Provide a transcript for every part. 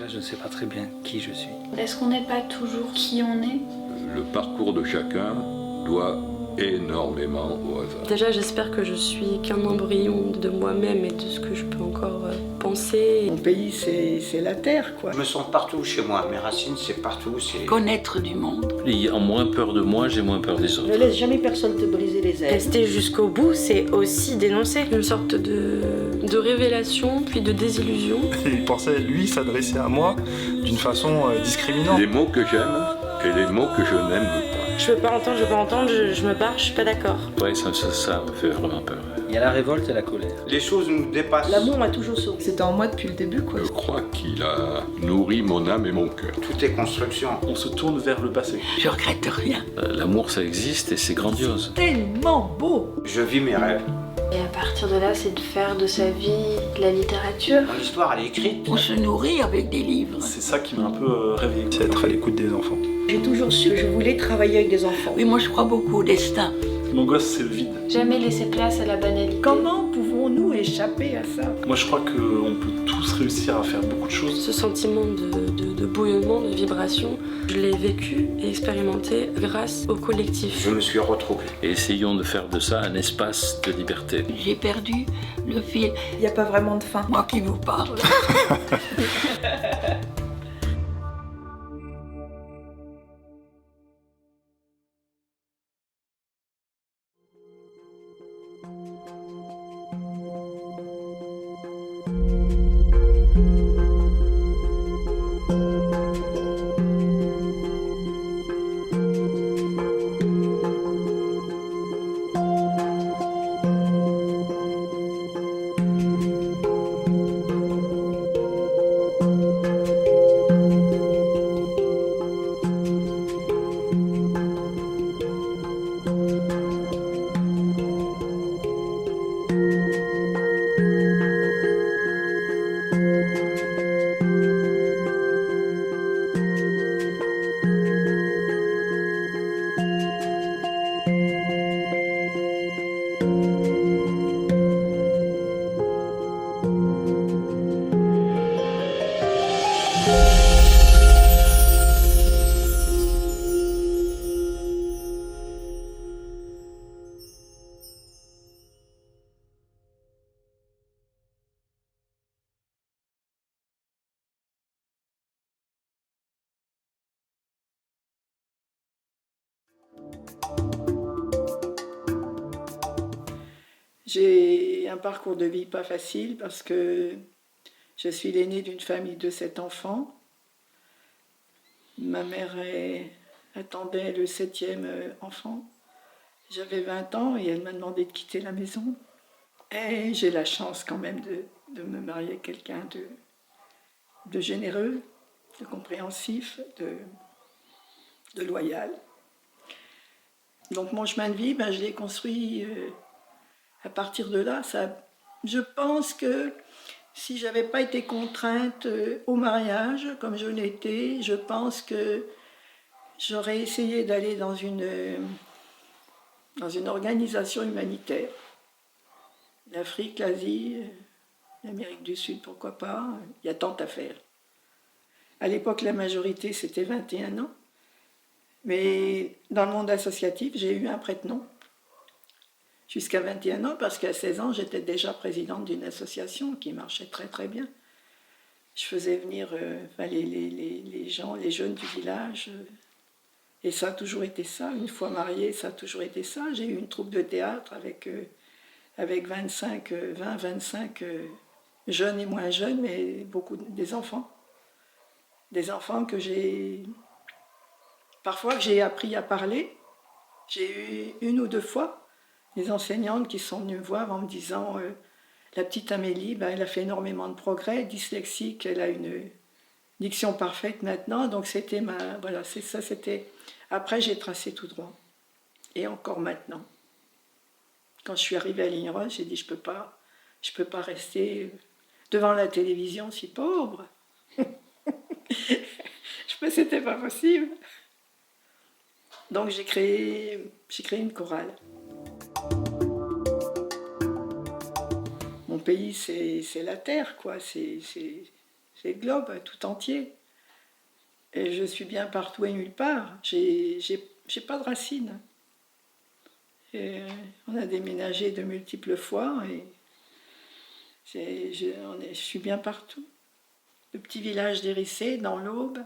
Déjà, je ne sais pas très bien qui je suis. Est-ce qu'on n'est pas toujours qui on est? Le parcours de chacun doit énormément au hasard. Déjà, j'espère que je suis qu'un embryon de moi-même et de ce que je peux encore penser. Mon pays, c'est la terre, quoi. Je me sens partout chez moi. Mes racines, c'est partout. C'est connaître du monde. Ayant moins peur de moi, j'ai moins peur des autres. Ne laisse jamais personne te briser les ailes. Rester jusqu'au bout, c'est aussi dénoncer. Une sorte de révélation, puis de désillusion. Il pensait, lui, s'adresser à moi d'une façon discriminante. Les mots que j'aime et les mots que je n'aime pas. Je veux pas entendre, je me barre, je suis pas d'accord. Ouais, ça me fait vraiment peur. Il y a la révolte et la colère. les choses nous dépassent. L'amour m'a toujours sauvé. C'était en moi depuis le début, quoi. Je crois qu'il a nourri mon âme et mon cœur. Tout est construction. On se tourne vers le passé. Je regrette rien. L'amour, ça existe et c'est grandiose. Tellement beau. Je vis mes rêves. Et à partir de là, c'est de faire de sa vie de la littérature. Mon histoire, elle est écrite. On se nourrit avec des livres. C'est ça qui m'a un peu réveillé, c'est être à l'écoute des enfants. J'ai toujours su que je voulais travailler avec des enfants. Oui, moi je crois beaucoup au destin. Mon gosse, c'est le vide. Jamais laisser place à la banalité. Comment pouvons-nous échapper à ça? Moi, je crois qu'on peut tous réussir à faire beaucoup de choses. Ce sentiment de bouillonnement, de vibration, je l'ai vécu et expérimenté grâce au collectif. Je me suis retrouvé. Et essayons de faire de ça un espace de liberté. J'ai perdu le fil. Il n'y a pas vraiment de fin. Moi qui vous parle. J'ai un parcours de vie pas facile parce que je suis l'aînée d'une famille de 7 enfants. Ma mère attendait le 7e enfant. J'avais 20 ans et elle m'a demandé de quitter la maison. Et j'ai la chance quand même de me marier avec quelqu'un de généreux, de compréhensif, de loyal. Donc mon chemin de vie, je l'ai construit à partir de là. Je pense que si je n'avais pas été contrainte au mariage, comme je l'ai été, je pense que j'aurais essayé d'aller dans une organisation humanitaire. L'Afrique, l'Asie, l'Amérique du Sud, pourquoi pas, il y a tant à faire. À l'époque, la majorité, c'était 21 ans. Mais dans le monde associatif, j'ai eu un prête-nom jusqu'à 21 ans, parce qu'à 16 ans, j'étais déjà présidente d'une association qui marchait très très bien. Je faisais venir les gens, les jeunes du village, et ça a toujours été ça. Une fois mariée, ça a toujours été ça. J'ai eu une troupe de théâtre avec 20-25 jeunes et moins jeunes, mais beaucoup des enfants. Des enfants que parfois que j'ai appris à parler. J'ai eu 1 ou 2 fois des enseignantes qui sont venues me voir en me disant la petite Amélie, elle a fait énormément de progrès, dyslexique, elle a une diction parfaite maintenant, donc c'était voilà, c'est ça, c'était... Après, j'ai tracé tout droit. Et encore maintenant. Quand je suis arrivée à Lignerolles, j'ai dit, je peux pas rester devant la télévision si pauvre. C'était pas possible. Donc j'ai créé une chorale. Mon pays, c'est la terre, quoi. C'est c'est le globe tout entier. Et je suis bien partout et nulle part. J'ai pas de racines. Et on a déménagé de multiples fois et je suis bien partout. Le petit village d'Hérissé, dans l'Aube,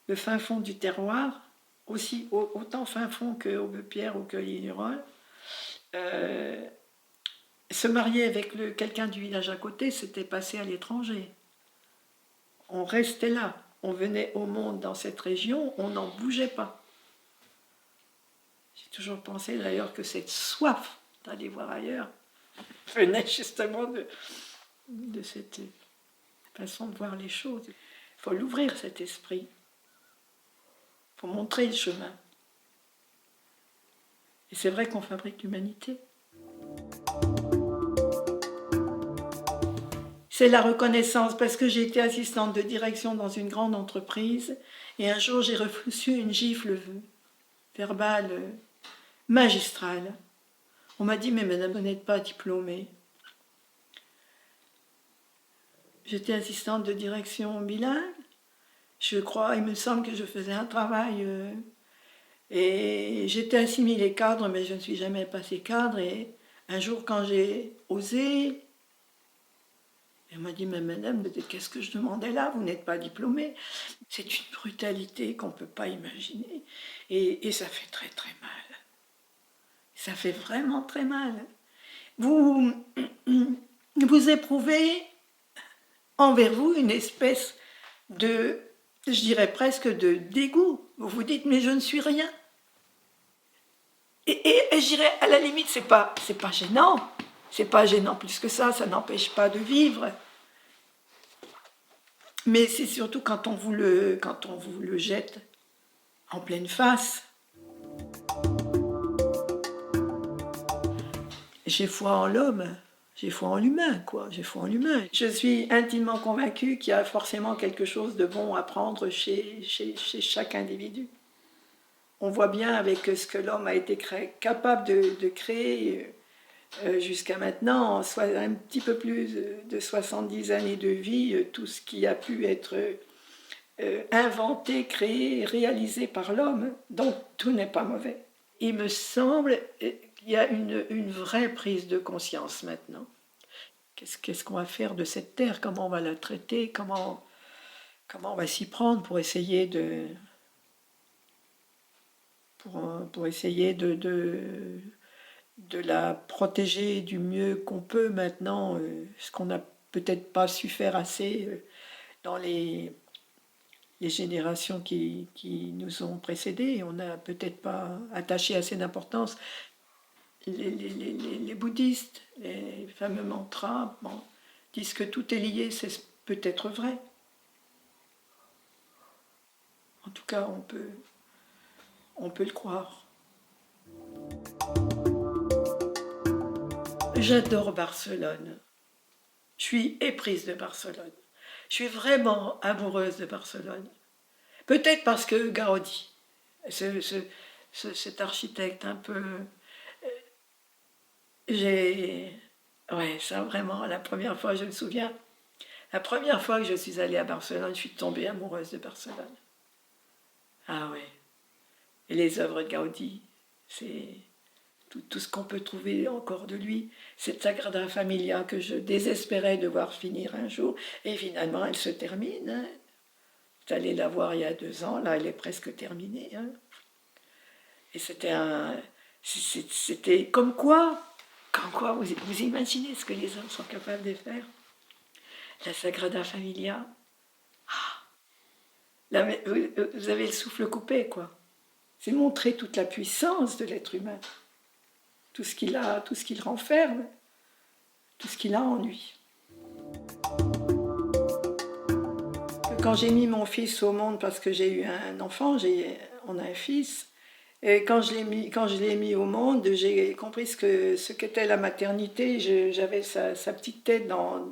le fin fond du terroir, aussi autant fin fond que Aubepierre ou que Lignerolles. Se marier avec quelqu'un du village à côté, c'était passer à l'étranger. On restait là. On venait au monde dans cette région, on n'en bougeait pas. J'ai toujours pensé d'ailleurs que cette soif d'aller voir ailleurs venait justement de cette façon de voir les choses. Il faut l'ouvrir, cet esprit. Il faut montrer le chemin. Et c'est vrai qu'on fabrique l'humanité. C'est la reconnaissance, parce que j'ai été assistante de direction dans une grande entreprise, et un jour j'ai reçu une gifle verbale magistrale. On m'a dit, mais madame, vous n'êtes pas diplômée. J'étais assistante de direction bilingue, je crois, il me semble que je faisais un travail, et j'étais assimilée cadre, mais je ne suis jamais passée cadre, et un jour quand j'ai osé, elle m'a dit, mais madame, qu'est-ce que je demandais là? Vous n'êtes pas diplômée. C'est une brutalité qu'on ne peut pas imaginer. Et ça fait très très mal. Ça fait vraiment très mal. Vous éprouvez envers vous une espèce de, je dirais presque de dégoût. Vous vous dites, mais je ne suis rien. Et je dirais, à la limite, c'est pas gênant. C'est pas gênant plus que ça n'empêche pas de vivre. Mais c'est surtout quand on vous le jette en pleine face. J'ai foi en l'homme, j'ai foi en l'humain, quoi. J'ai foi en l'humain. Je suis intimement convaincue qu'il y a forcément quelque chose de bon à prendre chez chaque individu. On voit bien avec ce que l'homme a été capable de créer jusqu'à maintenant, soit un petit peu plus de 70 années de vie, tout ce qui a pu être inventé, créé, réalisé par l'homme, donc tout n'est pas mauvais. Il me semble qu'il y a une vraie prise de conscience maintenant. Qu'est-ce qu'on va faire de cette terre? Comment on va la traiter? Comment on va s'y prendre pour essayer pour essayer de la protéger du mieux qu'on peut maintenant, ce qu'on n'a peut-être pas su faire assez dans les générations qui nous ont précédés. On n'a peut-être pas attaché assez d'importance. Les bouddhistes, les fameux mantras, disent que tout est lié, c'est peut-être vrai. En tout cas, on peut le croire. J'adore Barcelone. Je suis éprise de Barcelone. Je suis vraiment amoureuse de Barcelone. Peut-être parce que Gaudi, cet architecte un peu... Ouais, ça vraiment, la première fois, je me souviens, la première fois que je suis allée à Barcelone, je suis tombée amoureuse de Barcelone. Ah ouais. Et les œuvres de Gaudi, c'est... Tout ce qu'on peut trouver encore de lui, cette Sagrada Familia que je désespérais de voir finir un jour, et finalement elle se termine. Hein. J'étais allée la voir il y a 2 ans, là elle est presque terminée. Hein. Et c'était comme quoi vous imaginez ce que les hommes sont capables de faire. La Sagrada Familia, là, vous avez le souffle coupé, quoi. C'est montrer toute la puissance de l'être humain. Tout ce qu'il a, tout ce qu'il renferme, tout ce qu'il a en lui. Quand j'ai mis mon fils au monde, parce que j'ai eu un enfant, on a un fils, et quand je l'ai mis au monde, j'ai compris ce qu'était la maternité. J'avais sa petite tête dans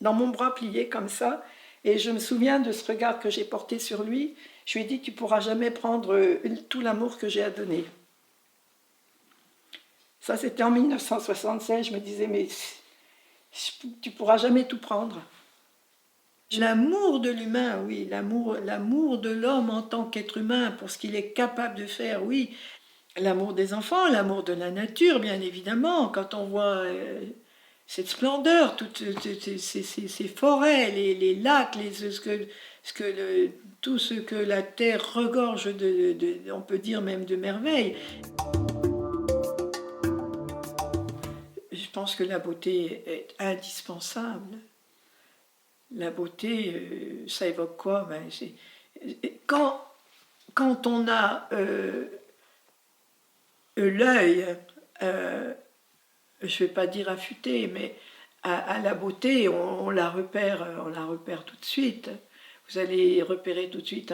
mon bras plié comme ça, et je me souviens de ce regard que j'ai porté sur lui. Je lui ai dit, tu ne pourras jamais prendre tout l'amour que j'ai à donner. Ça, c'était en 1976. Je me disais, mais tu ne pourras jamais tout prendre. L'amour de l'humain, oui, l'amour de l'homme en tant qu'être humain, pour ce qu'il est capable de faire, oui. L'amour des enfants, l'amour de la nature, bien évidemment, quand on voit cette splendeur, toutes ces forêts, les lacs, tout ce que la terre regorge on peut dire même de merveilles. Je pense que la beauté est indispensable. La beauté, ça évoque quoi? Quand on a l'œil, je ne vais pas dire affûté, mais à la beauté, on la repère tout de suite. Vous allez repérer tout de suite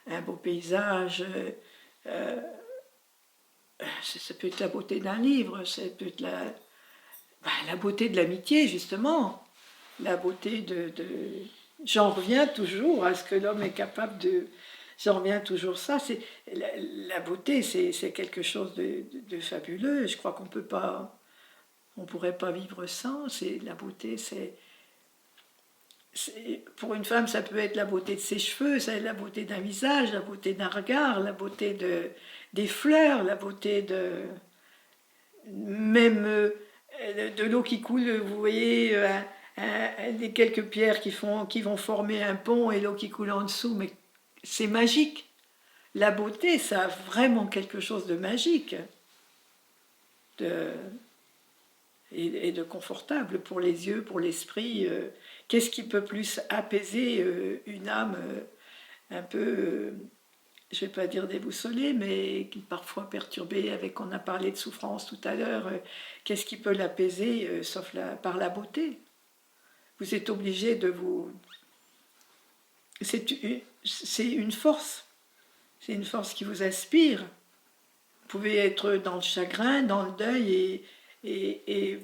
un beau paysage. Ça peut être la beauté d'un livre, ça peut être la beauté de l'amitié, justement. La beauté J'en reviens toujours à ce que l'homme est capable de... J'en reviens toujours ça. La beauté, c'est quelque chose de fabuleux. Je crois qu'on pourrait pas vivre sans. La beauté, pour une femme, ça peut être la beauté de ses cheveux, ça peut être la beauté d'un visage, la beauté d'un regard, la beauté des fleurs, la beauté même de l'eau qui coule. Vous voyez, des quelques pierres qui vont former un pont et l'eau qui coule en dessous, mais c'est magique. La beauté, ça a vraiment quelque chose de magique et de confortable pour les yeux, pour l'esprit. Qu'est-ce qui peut plus apaiser une âme un peu, je ne vais pas dire déboussolée, mais parfois perturbée, on a parlé de souffrance tout à l'heure. Qu'est-ce qui peut l'apaiser sauf par la beauté? Vous êtes obligé de vous... C'est une force. C'est une force qui vous aspire. Vous pouvez être dans le chagrin, dans le deuil, et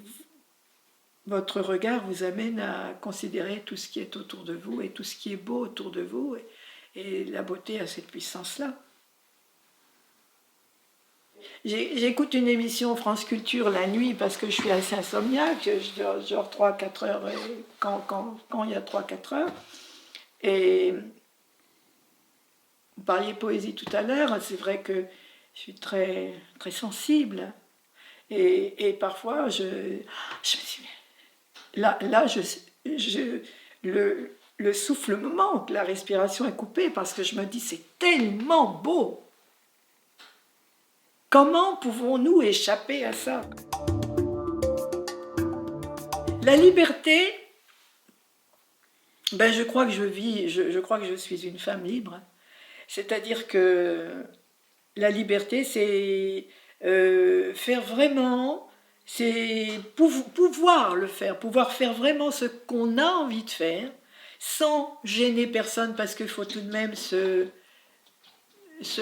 votre regard vous amène à considérer tout ce qui est autour de vous et tout ce qui est beau autour de vous. Et la beauté a cette puissance-là. J'écoute une émission France Culture la nuit parce que je suis assez insomniaque, genre 3-4 heures, quand il y a 3-4 heures. Et vous parliez poésie tout à l'heure, c'est vrai que je suis très, très sensible. Et parfois, je me dis, là le souffle me manque, la respiration est coupée parce que je me dis, c'est tellement beau. Comment pouvons-nous échapper à ça? La liberté, je crois que je crois que je suis une femme libre. C'est-à-dire que la liberté, c'est faire vraiment, c'est pouvoir le faire, pouvoir faire vraiment ce qu'on a envie de faire, sans gêner personne, parce qu'il faut tout de même se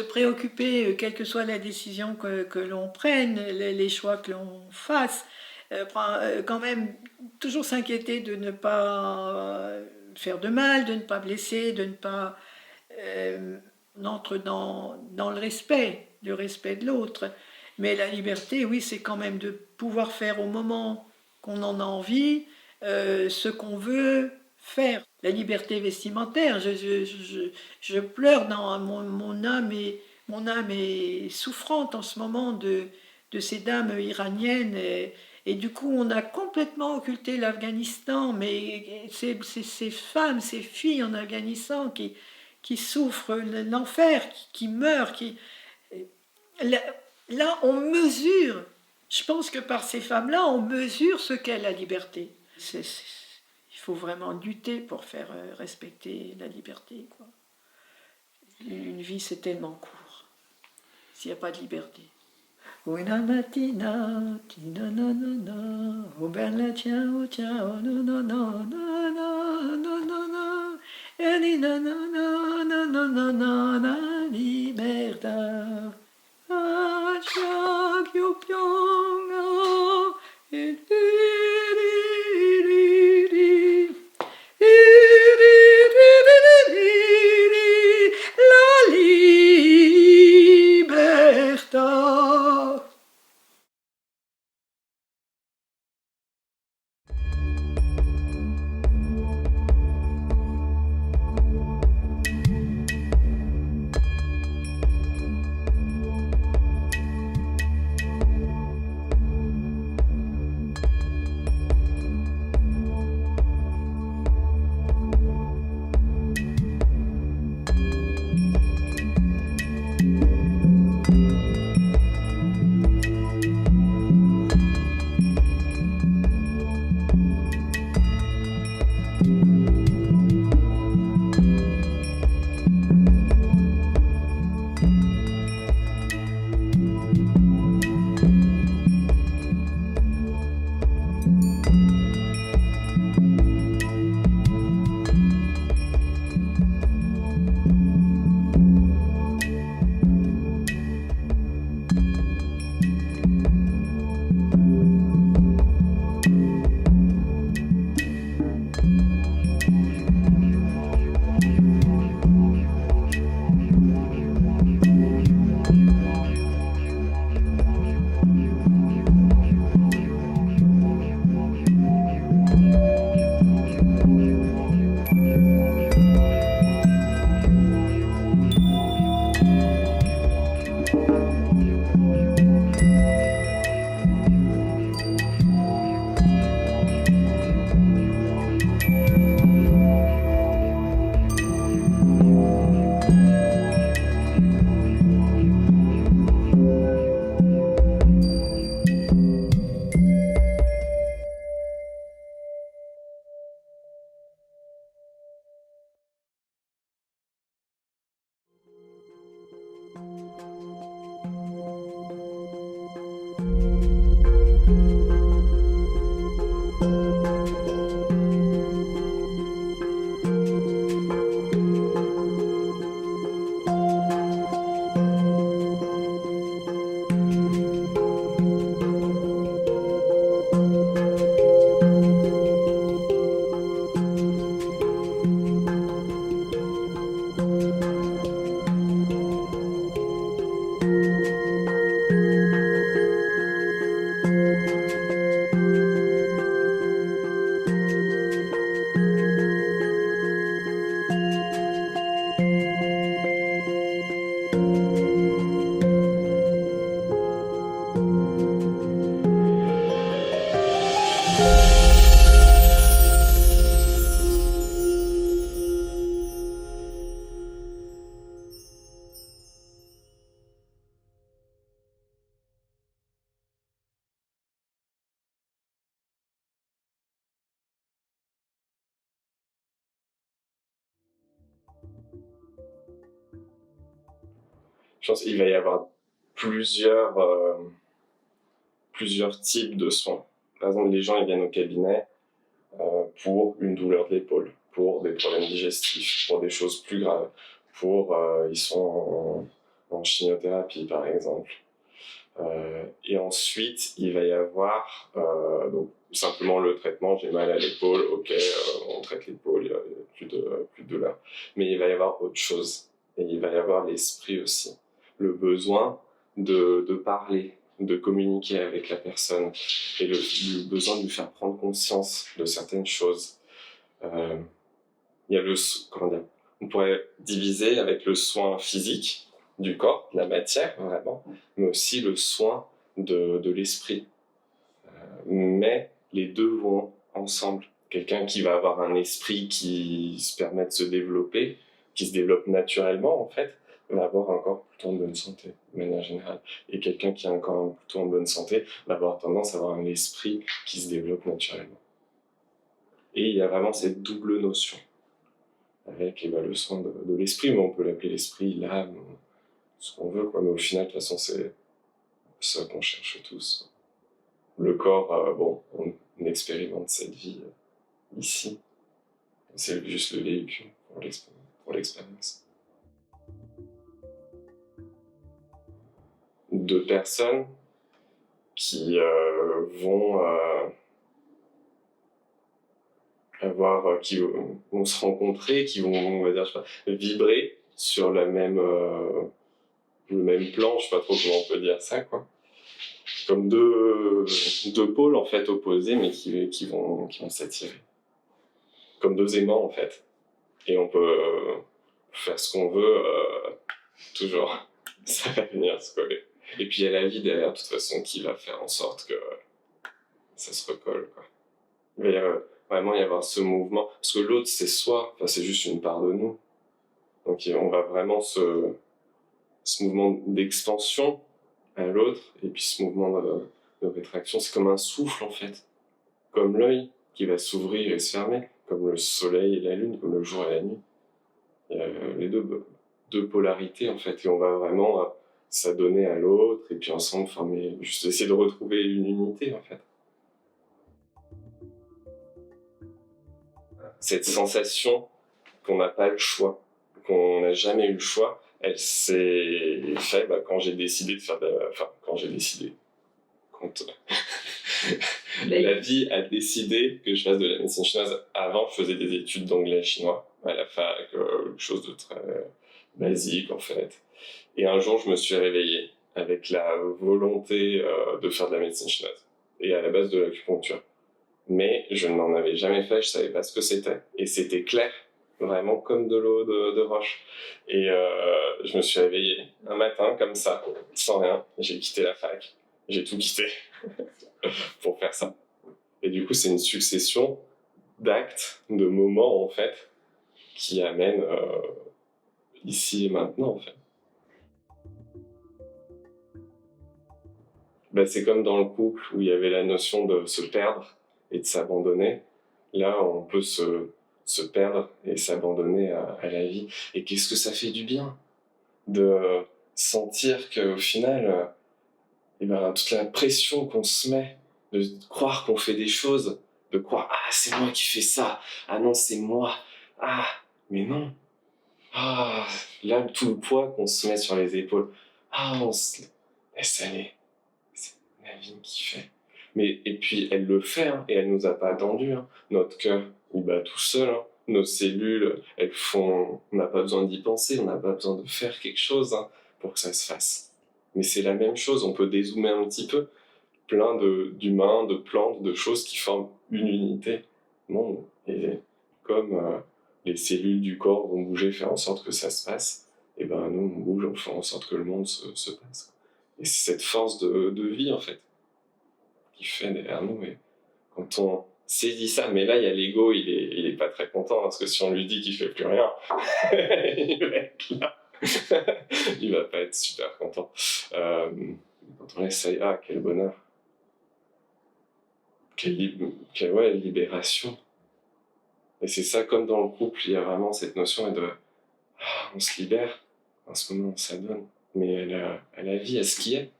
préoccuper, quelle que soit la décision que l'on prenne, les choix que l'on fasse, quand même toujours s'inquiéter de ne pas faire de mal, de ne pas blesser, de ne pas... on entre dans le respect de l'autre. Mais la liberté, oui, c'est quand même de pouvoir faire au moment qu'on en a envie ce qu'on veut faire. La liberté vestimentaire, je pleure dans mon âme est souffrante en ce moment de ces dames iraniennes et du coup on a complètement occulté l'Afghanistan, mais ces femmes, ces filles en Afghanistan qui souffrent l'enfer, qui meurent, là on mesure, je pense que par ces femmes-là on mesure ce qu'est la liberté. Il faut vraiment lutter pour faire respecter la liberté, quoi. Une vie, c'est tellement court s'il n'y a pas de liberté. Una mattina, tina na na na, oh bella ciao ciao, no no no no no no no no, e ni na na na na na na na na libertà. Ah, ciao più piano, e la libertà. pense qu'il va y avoir plusieurs types de soins. Par exemple, les gens ils viennent au cabinet pour une douleur de l'épaule, pour des problèmes digestifs, pour des choses plus graves, ils sont en chimiothérapie par exemple. Et ensuite, il va y avoir donc, simplement le traitement, j'ai mal à l'épaule, ok, on traite l'épaule, il n'y a plus de douleur. Mais il va y avoir autre chose, et il va y avoir l'esprit aussi, le besoin de parler, de communiquer avec la personne, et le besoin de lui faire prendre conscience de certaines choses. Il y a on pourrait diviser avec le soin physique, du corps, de la matière, vraiment, mais aussi le soin de l'esprit. Mais les deux vont ensemble. Quelqu'un qui va avoir un esprit qui se permet de se développer, qui se développe naturellement, en fait, va avoir un corps plutôt en bonne santé, de manière générale. Et quelqu'un qui a un corps plutôt en bonne santé va avoir tendance à avoir un esprit qui se développe naturellement. Et il y a vraiment cette double notion, avec le soin de l'esprit, mais on peut l'appeler l'esprit, l'âme, ce qu'on veut, quoi. Mais au final, de toute façon, c'est ça qu'on cherche tous. Le corps, on expérimente cette vie ici. C'est juste le véhicule pour l'expérience. Deux personnes qui vont se rencontrer, qui vont, on va dire, je sais pas, vibrer sur le même plan, je sais pas trop comment on peut dire ça, quoi. Comme deux pôles, en fait, opposés, mais qui vont s'attirer. Comme deux aimants, en fait. Et on peut faire ce qu'on veut, toujours. Ça va venir se coller. Et puis il y a la vie derrière, de toute façon, qui va faire en sorte que ça se recolle, quoi. Il va vraiment y avoir ce mouvement. Parce que l'autre, c'est soi, enfin, c'est juste une part de nous. Donc on va vraiment ce mouvement d'expansion à l'autre, et puis ce mouvement de rétraction, c'est comme un souffle, en fait. Comme l'œil qui va s'ouvrir et se fermer, comme le soleil et la lune, comme le jour et la nuit. Il y a les deux polarités, en fait, et on va vraiment s'adonner à l'autre, et puis ensemble juste essayer de retrouver une unité, en fait. Cette sensation qu'on n'a pas le choix, qu'on n'a jamais eu le choix, elle s'est faite quand j'ai décidé de faire quand la vie a décidé que je fasse de la médecine chinoise. Avant, je faisais des études d'anglais chinois à la fac, quelque chose de très basique, en fait. Et un jour, je me suis réveillé avec la volonté de faire de la médecine chinoise, et à la base de l'acupuncture. Mais je n'en avais jamais fait, je savais pas ce que c'était. Et c'était clair, vraiment comme de l'eau de roche. Et je me suis réveillé un matin, comme ça, sans rien. J'ai quitté la fac, j'ai tout quitté pour faire ça. Et du coup, c'est une succession d'actes, de moments, en fait, qui amènent ici et maintenant, en fait. C'est comme dans le couple où il y avait la notion de se perdre et de s'abandonner. Là, on peut se perdre et s'abandonner à la vie. Et qu'est-ce que ça fait du bien de sentir qu'au final, toute la pression qu'on se met, de croire qu'on fait des choses, de croire « Ah, c'est moi qui fais ça. Ah non, c'est moi. Ah, mais non. Ah, là, tout le poids qu'on se met sur les épaules. Ah, on se laisse aller. C'est la vie qui fait. » Et puis, elle le fait, et elle nous a pas attendu. Notre cœur, il bat tout seul. Nos cellules, elles font... On n'a pas besoin d'y penser, on n'a pas besoin de faire quelque chose pour que ça se fasse. Mais c'est la même chose, on peut dézoomer un petit peu. Plein d'humains, de plantes, de choses qui forment une unité. Non, et comme les cellules du corps vont bouger, faire en sorte que ça se passe, et nous, on bouge, on fait en sorte que le monde se passe. Et c'est cette force de vie, en fait, qui fait derrière nous. Et quand on saisit ça, mais là, il y a l'ego, il est pas très content, parce que si on lui dit qu'il fait plus rien, il va être là. Il va pas être super content. Quand on laisse ça, quel bonheur. Quelle libération. Et c'est ça, comme dans le couple, il y a vraiment cette notion de on se libère, à ce moment on s'adonne. mais à la vie, à ce qui est.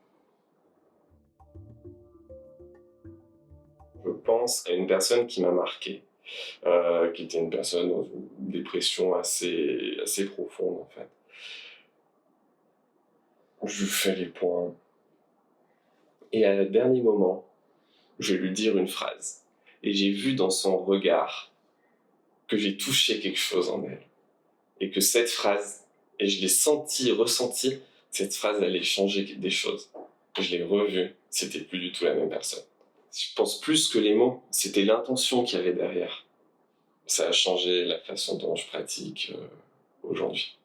Je pense à une personne qui m'a marqué, qui était une personne dans une dépression assez profonde, en fait. Je lui fais les points. Et à le dernier moment, je vais lui dire une phrase. Et j'ai vu dans son regard que j'ai touché quelque chose en elle. Et que cette phrase, et je l'ai senti, ressenti, cette phrase allait changer des choses. Je l'ai revue, c'était plus du tout la même personne. Je pense plus que les mots, c'était l'intention qu'il y avait derrière. Ça a changé la façon dont je pratique aujourd'hui.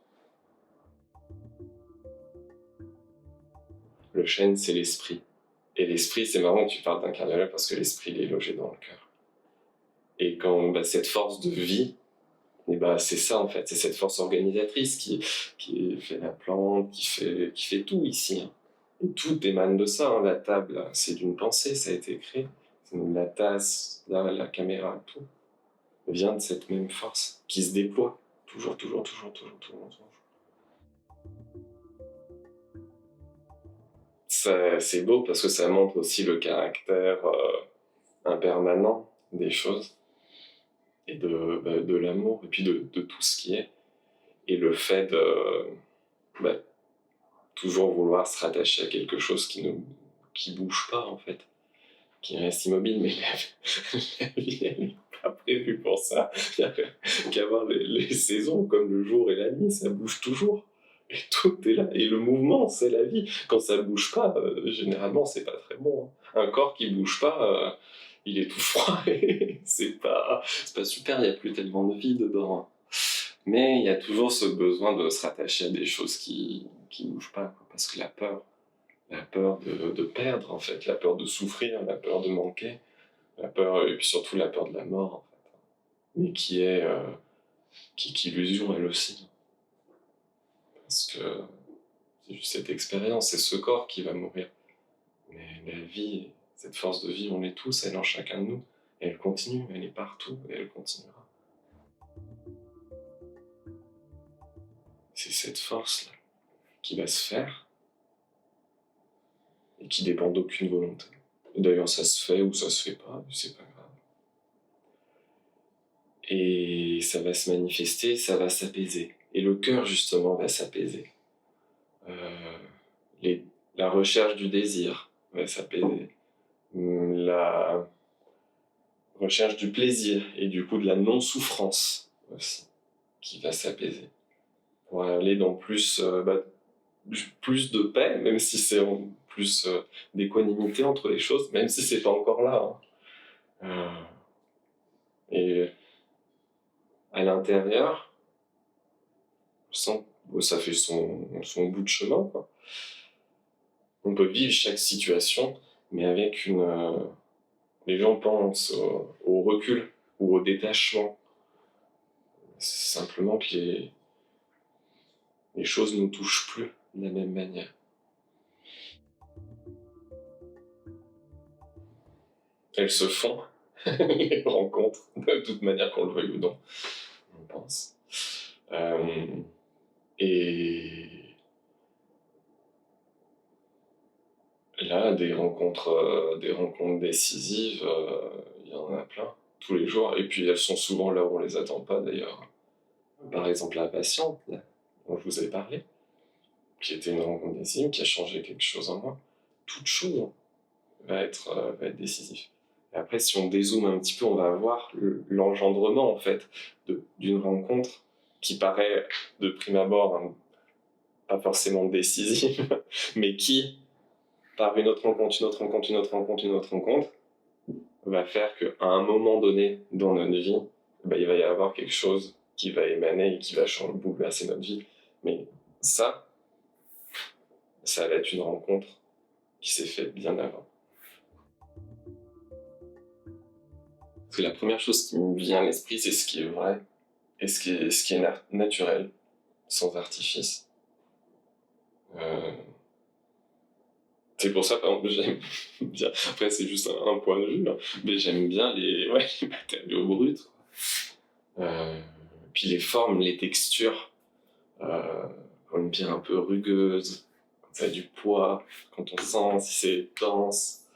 Le chêne, c'est l'esprit. Et l'esprit, c'est marrant que tu parles d'un carnaval parce que l'esprit, il est logé dans le cœur. Et quand cette force de vie, et c'est ça en fait, c'est cette force organisatrice qui fait la plante, qui fait tout ici. Hein. Et tout émane de ça. Hein. La table, là, c'est d'une pensée, ça a été créé. La tasse, là, la caméra, tout vient de cette même force qui se déploie toujours. C'est beau parce que ça montre aussi le caractère impermanent des choses et de l'amour et puis de tout ce qui est. Et le fait de toujours vouloir se rattacher à quelque chose qui bouge pas en fait, qui reste immobile, mais la vie elle n'est pas prévue pour ça. Il n'y a qu'à voir les saisons comme le jour et la nuit, ça bouge toujours. Et tout est là. Et le mouvement, c'est la vie. Quand ça bouge pas, généralement, c'est pas très bon. Hein. Un corps qui bouge pas, il est tout froid. Et c'est pas super, il n'y a plus tellement de vie dedans. Mais il y a toujours ce besoin de se rattacher à des choses qui bougent pas. Quoi. Parce que la peur de perdre, en fait, la peur de souffrir, la peur de manquer, la peur, et puis surtout la peur de la mort, en fait. Mais qui est illusion, elle aussi. Parce que c'est juste cette expérience, c'est ce corps qui va mourir. Mais la vie, cette force de vie, on l'est tous, elle est en chacun de nous. Et elle continue, elle est partout, et elle continuera. C'est cette force-là qui va se faire et qui dépend d'aucune volonté. D'ailleurs, ça se fait ou ça se fait pas, c'est pas grave. Et ça va se manifester, ça va s'apaiser. Et le cœur, justement, va s'apaiser. La recherche du désir va s'apaiser. La recherche du plaisir et du coup de la non-souffrance aussi, qui va s'apaiser. Pour aller dans plus de paix, même si c'est plus d'équanimité entre les choses, même si c'est pas encore là. Hein. Et à l'intérieur, ça fait son bout de chemin, quoi. On peut vivre chaque situation, mais avec les gens pensent au recul ou au détachement. C'est simplement que les choses ne nous touchent plus de la même manière. Elles se font, les rencontres, de toute manière qu'on le veuille ou non, on pense. Et là, des rencontres décisives, il y en a plein, tous les jours. Et puis elles sont souvent là où on les attend pas d'ailleurs. Par exemple, la patiente, là, dont je vous ai parlé, qui était une rencontre décisive, qui a changé quelque chose en moi. Toute chose va être décisive. Et après, si on dézoome un petit peu, on va voir l'engendrement en fait d'une rencontre qui paraît de prime abord pas forcément décisive, mais qui, par une autre rencontre, va faire qu'à un moment donné dans notre vie, il va y avoir quelque chose qui va émaner et qui va bouleverser notre vie. Mais ça va être une rencontre qui s'est faite bien avant. Parce que la première chose qui me vient à l'esprit, c'est ce qui est vrai et ce qui est naturel, sans artifice. C'est pour ça, par exemple, j'aime bien, après c'est juste un point de vue, hein, mais j'aime bien les matériaux bruts. Puis les formes, les textures, une pierre un peu rugueuse, ça a du poids, quand on sent, si c'est dense.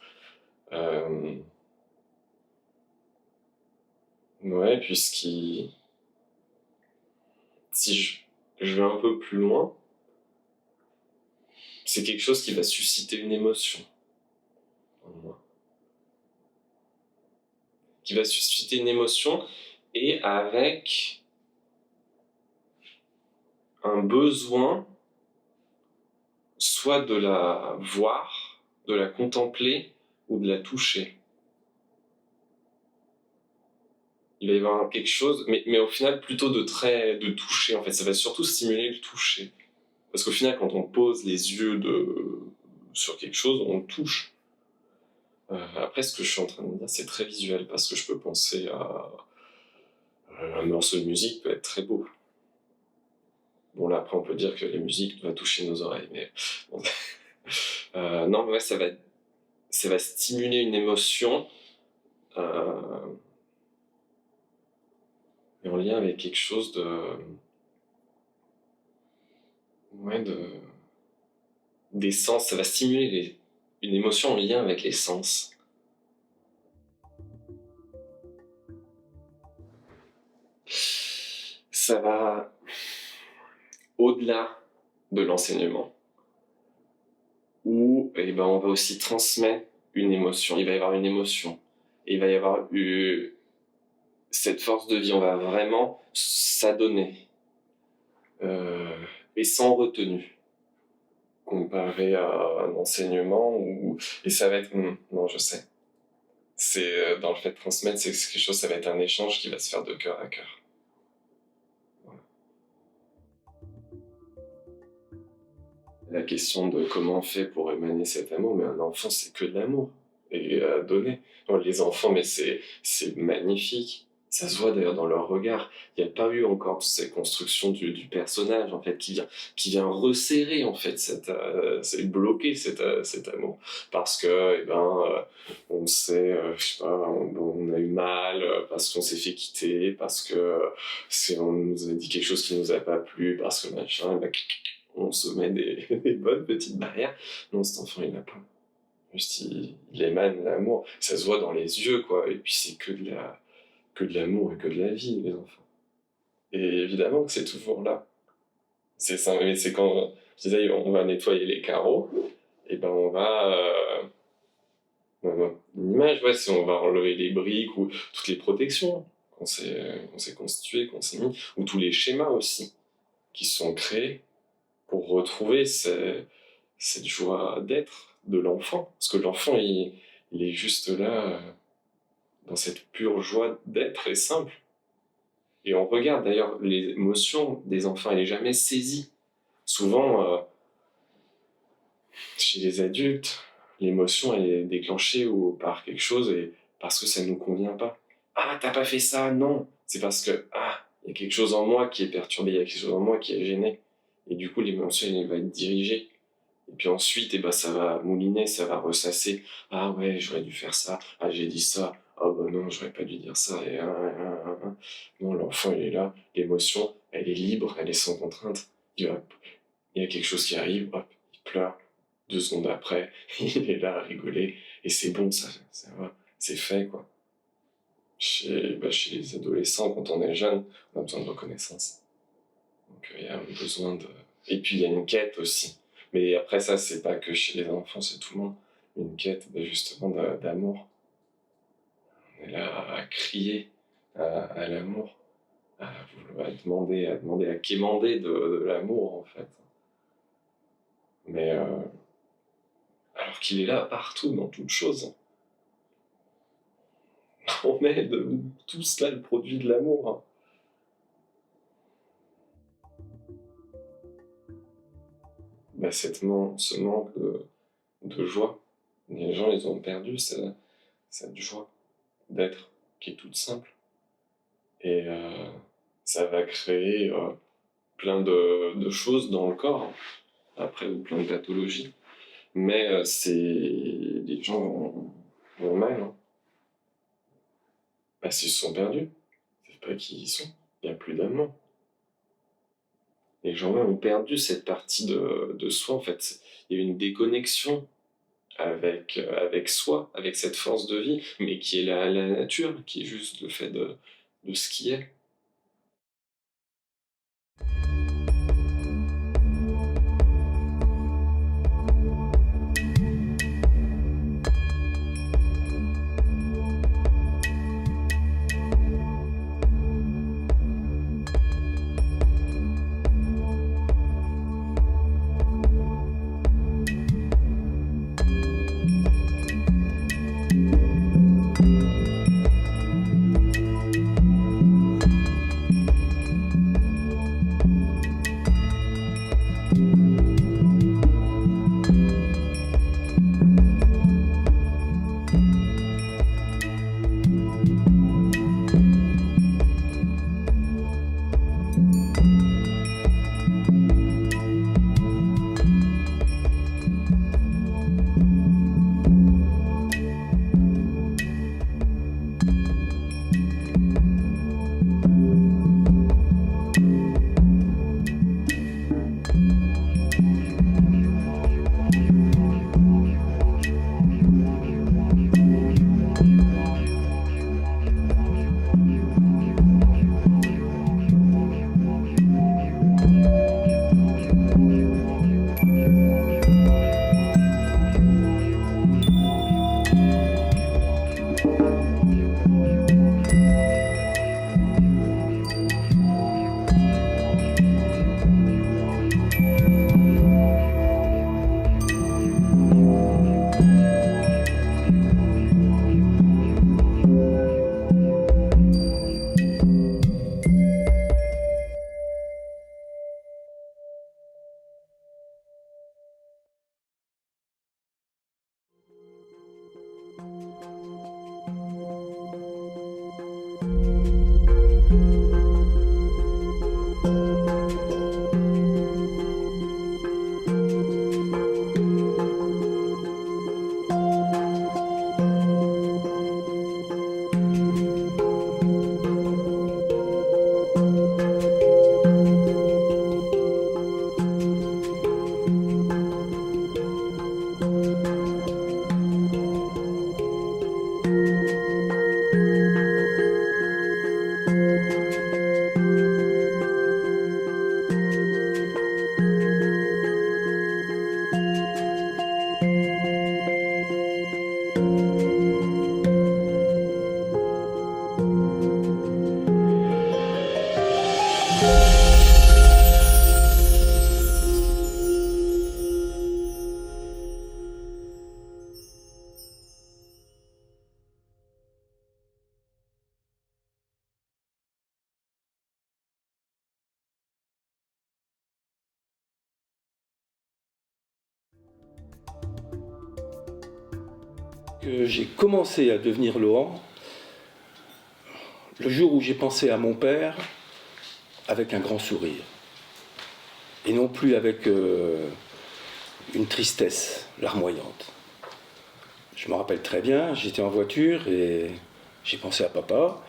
Ouais, puis si je vais un peu plus loin, c'est quelque chose qui va susciter une émotion en moi. Qui va susciter une émotion et avec un besoin soit de la voir, de la contempler ou de la toucher. Il va y avoir quelque chose, mais au final plutôt de toucher en fait, ça va surtout stimuler le toucher. Parce qu'au final quand on pose les yeux sur quelque chose, on le touche. Après ce que je suis en train de dire c'est très visuel parce que je peux penser à un morceau de musique peut être très beau. Bon là après on peut dire que les musiques doivent toucher nos oreilles, mais bon. Non mais ouais, ça va stimuler une émotion et en lien avec quelque chose des sens, ça va stimuler une émotion en lien avec les sens. Ça va au-delà de l'enseignement, où on va aussi transmettre une émotion. Il va y avoir une émotion, et il va y avoir cette force de vie. On va vraiment s'adonner, et sans retenue, comparé à un enseignement et ça va être non je sais. C'est dans le fait de transmettre, c'est quelque chose, ça va être un échange qui va se faire de cœur à cœur. La question de comment on fait pour émaner cet amour, mais un enfant c'est que de l'amour et à donner. Bon, les enfants, mais c'est magnifique. Ça se voit d'ailleurs dans leur regard. Il n'y a pas eu encore cette construction du personnage en fait qui vient resserrer en fait c'est bloquer cet amour parce que on sait je sais pas on a eu mal parce qu'on s'est fait quitter parce que on nous a dit quelque chose qui nous a pas plu parce que machin on se met des bonnes petites barrières. Non, cet enfant il n'a pas. Juste il émane l'amour. Ça se voit dans les yeux quoi. Et puis c'est que de l'amour et que de la vie, les enfants. Et évidemment que c'est toujours là. C'est ça, mais c'est quand je disais on va nettoyer les carreaux, et on va une image, ouais, si on va enlever les briques ou toutes les protections qu'on s'est constituées, qu'on s'est mis, ou tous les schémas aussi qui sont créés pour retrouver cette joie d'être de l'enfant. Parce que l'enfant, il est juste là dans cette pure joie d'être et simple. Et on regarde d'ailleurs l'émotion des enfants, elle n'est jamais saisie. Souvent, chez les adultes, l'émotion elle est déclenchée par quelque chose et parce que ça ne nous convient pas. Ah, t'as pas fait ça, non. C'est parce que, il y a quelque chose en moi qui est perturbé, il y a quelque chose en moi qui est gêné. Et du coup, l'émotion, elle va être dirigée. Et puis ensuite, ça va mouliner, ça va ressasser. Ah ouais, j'aurais dû faire ça. Ah, j'ai dit ça. Ah non, j'aurais pas dû dire ça. Et non, l'enfant, il est là. L'émotion, elle est libre, elle est sans contrainte. Il y a quelque chose qui arrive, hop, il pleure. 2 secondes après, il est là à rigoler. Et c'est bon, ça va. C'est fait, quoi. Chez les adolescents, quand on est jeune, on a besoin de reconnaissance. Donc il y a un besoin de... Et puis il y a une quête aussi. Mais après ça, c'est pas que chez les enfants, c'est tout le monde. Une quête justement d'amour. On est là à crier à l'amour, à demander, à quémander de l'amour en fait. Mais alors qu'il est là partout, dans toute chose. On est tout cela le produit de l'amour. Ce manque de joie. Les gens, ils ont perdu cette joie d'être, qui est toute simple. Et ça va créer plein de choses dans le corps, après, ou plein de pathologies. Mais les gens vont mal. Hein. Parce qu'ils se sont perdus. Ils ne savent pas qui ils sont. Il n'y a plus d'amour. Les gens ont perdu cette partie de soi, en fait. Il y a une déconnexion avec soi, avec cette force de vie, mais qui est la nature, qui est juste le fait de ce qui est. J'ai commencé à devenir Laurent le jour où j'ai pensé à mon père avec un grand sourire. Et non plus avec une tristesse larmoyante. Je me rappelle très bien, j'étais en voiture et j'ai pensé à papa.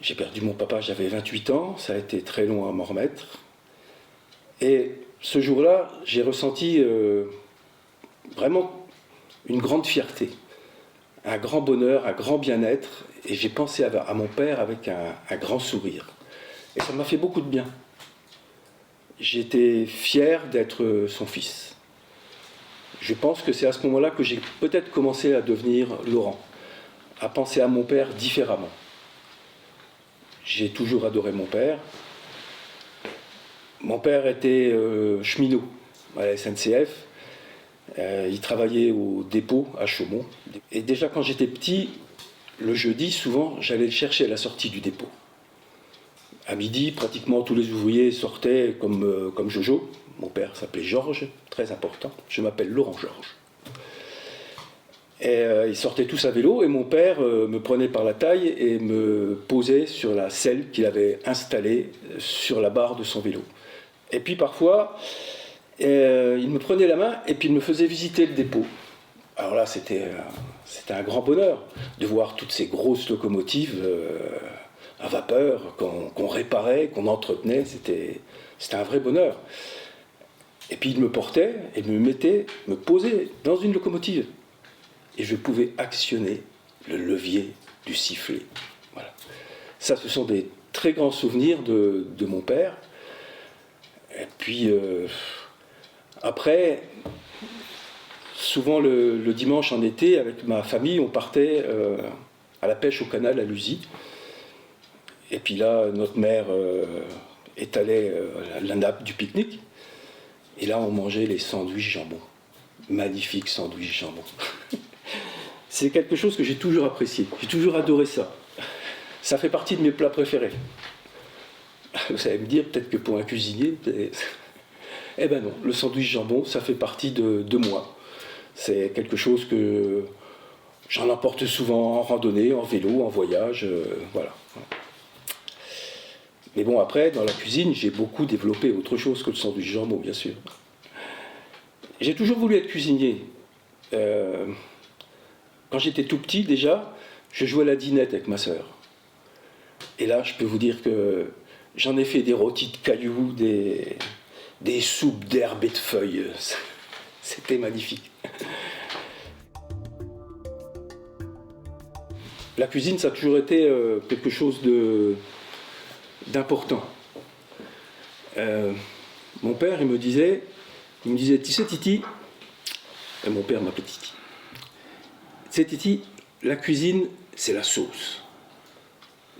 J'ai perdu mon papa, j'avais 28 ans, ça a été très long à m'en remettre. Et ce jour-là, j'ai ressenti vraiment une grande fierté, un grand bonheur, un grand bien-être, et j'ai pensé à mon père avec un grand sourire. Et ça m'a fait beaucoup de bien. J'étais fier d'être son fils. Je pense que c'est à ce moment-là que j'ai peut-être commencé à devenir Laurent, à penser à mon père différemment. J'ai toujours adoré mon père. Mon père était cheminot à la SNCF. Il travaillait au dépôt à Chaumont. Et déjà quand j'étais petit, le jeudi, souvent, j'allais le chercher à la sortie du dépôt. À midi, pratiquement tous les ouvriers sortaient comme Jojo. Mon père s'appelait Georges, très important. Je m'appelle Laurent Georges. Et ils sortaient tous à vélo et mon père me prenait par la taille et me posait sur la selle qu'il avait installée sur la barre de son vélo. Et puis parfois, il me prenait la main et puis il me faisait visiter le dépôt. Alors là, c'était un grand bonheur de voir toutes ces grosses locomotives à vapeur, qu'on réparait, qu'on entretenait. C'était un vrai bonheur. Et puis il me portait et me posait dans une locomotive. Et je pouvais actionner le levier du sifflet. Voilà. Ça, ce sont des très grands souvenirs de mon père. Et puis, après, souvent le dimanche en été, avec ma famille, on partait à la pêche au canal à Lusy. Et puis là, notre mère étalait la nappe du pique-nique. Et là, on mangeait les sandwichs jambon. Magnifiques sandwichs jambon. C'est quelque chose que j'ai toujours apprécié. J'ai toujours adoré ça. Ça fait partie de mes plats préférés. Vous allez me dire, peut-être que pour un cuisinier... Eh ben non, le sandwich jambon, ça fait partie de moi. C'est quelque chose que j'en emporte souvent en randonnée, en vélo, en voyage, voilà. Mais bon, après, dans la cuisine, j'ai beaucoup développé autre chose que le sandwich jambon, bien sûr. J'ai toujours voulu être cuisinier. Quand j'étais tout petit, déjà, je jouais à la dinette avec ma sœur. Et là, je peux vous dire que j'en ai fait des rôtis de cailloux, des soupes d'herbes et de feuilles. C'était magnifique. La cuisine, ça a toujours été quelque chose d'important. Mon père, il me disait, tu sais Titi, et mon père m'appelait Titi, tu sais Titi, la cuisine, c'est la sauce.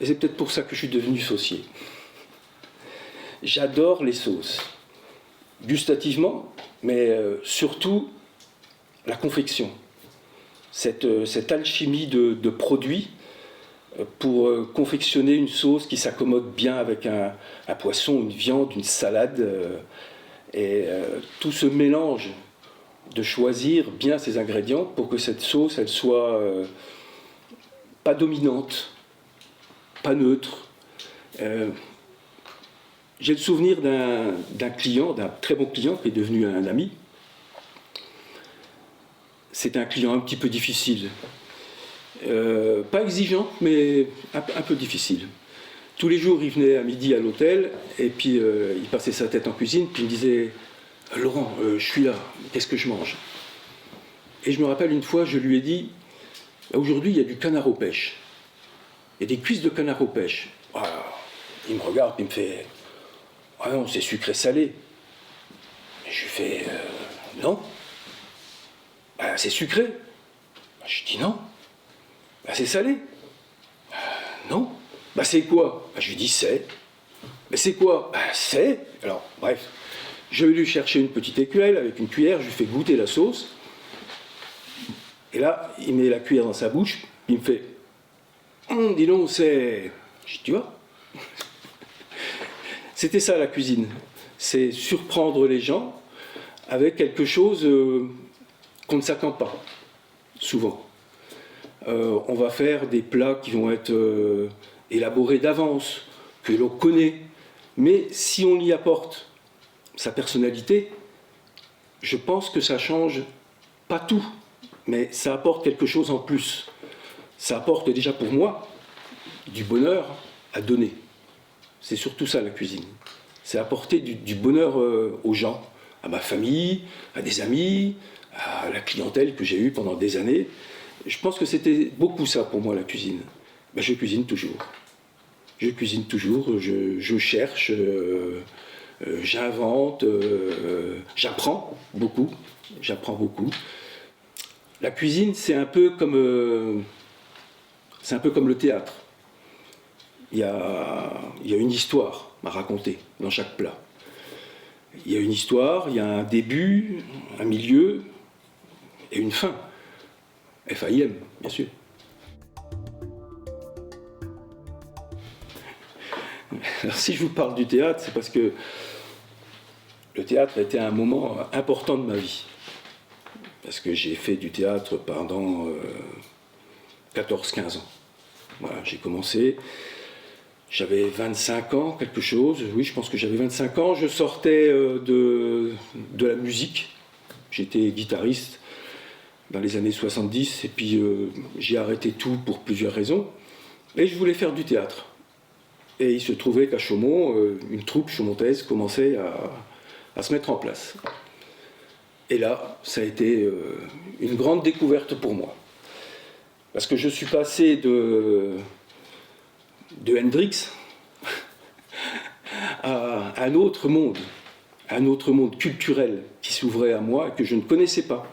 Et c'est peut-être pour ça que je suis devenu saucier. J'adore les sauces, gustativement, mais surtout la confection. Cette alchimie de produits pour confectionner une sauce qui s'accommode bien avec un poisson, une viande, une salade. Et tout ce mélange de choisir bien ces ingrédients pour que cette sauce, elle soit pas dominante, pas neutre. J'ai le souvenir d'un client, d'un très bon client qui est devenu un ami. C'est un client un petit peu difficile. Pas exigeant, mais un peu difficile. Tous les jours, il venait à midi à l'hôtel, et puis il passait sa tête en cuisine, puis il me disait « Laurent, je suis là, qu'est-ce que je mange ?» Et je me rappelle une fois, je lui ai dit « Aujourd'hui, il y a du canard aux pêches. Il y a des cuisses de canard aux pêches. » Il me regarde, puis il me fait « Ah non, c'est sucré-salé. » Je lui fais « Non. Ben, c'est sucré. » Je dis « Non. Ben, c'est salé. » Non. Ben, c'est quoi? Ben, je lui dis c'est. Mais c'est quoi? Ben, c'est. Alors, bref, je vais lui chercher une petite écuelle avec une cuillère, je lui fais goûter la sauce. Et là, il met la cuillère dans sa bouche, il me fait dis donc, c'est. Je dis, tu vois? C'était ça la cuisine. C'est surprendre les gens avec quelque chose qu'on ne s'attend pas, souvent. On va faire des plats qui vont être élaborés d'avance, que l'on connaît. Mais si on y apporte sa personnalité, je pense que ça change pas tout, mais ça apporte quelque chose en plus. Ça apporte déjà pour moi du bonheur à donner. C'est surtout ça la cuisine. C'est apporter du bonheur aux gens, à ma famille, à des amis, à la clientèle que j'ai eue pendant des années. Je pense que c'était beaucoup ça pour moi la cuisine. Ben, je cuisine toujours. Je cuisine toujours, je cherche, j'invente, j'apprends beaucoup. La cuisine, c'est un peu comme le théâtre. Il y a une histoire à raconter dans chaque plat. Il y a une histoire, il y a un début, un milieu et une fin. F-A-I-M, bien sûr. Alors, si je vous parle du théâtre, c'est parce que le théâtre a été un moment important de ma vie. Parce que j'ai fait du théâtre pendant 14-15 ans. Voilà, j'ai commencé, j'avais 25 ans, quelque chose, oui, je pense que j'avais 25 ans, je sortais de la musique, j'étais guitariste dans les années 70, et puis j'ai arrêté tout pour plusieurs raisons, et je voulais faire du théâtre. Et il se trouvait qu'à Chaumont, une troupe chaumontaise commençait à se mettre en place. Et là, ça a été une grande découverte pour moi. Parce que je suis passé de Hendrix à un autre monde culturel qui s'ouvrait à moi et que je ne connaissais pas.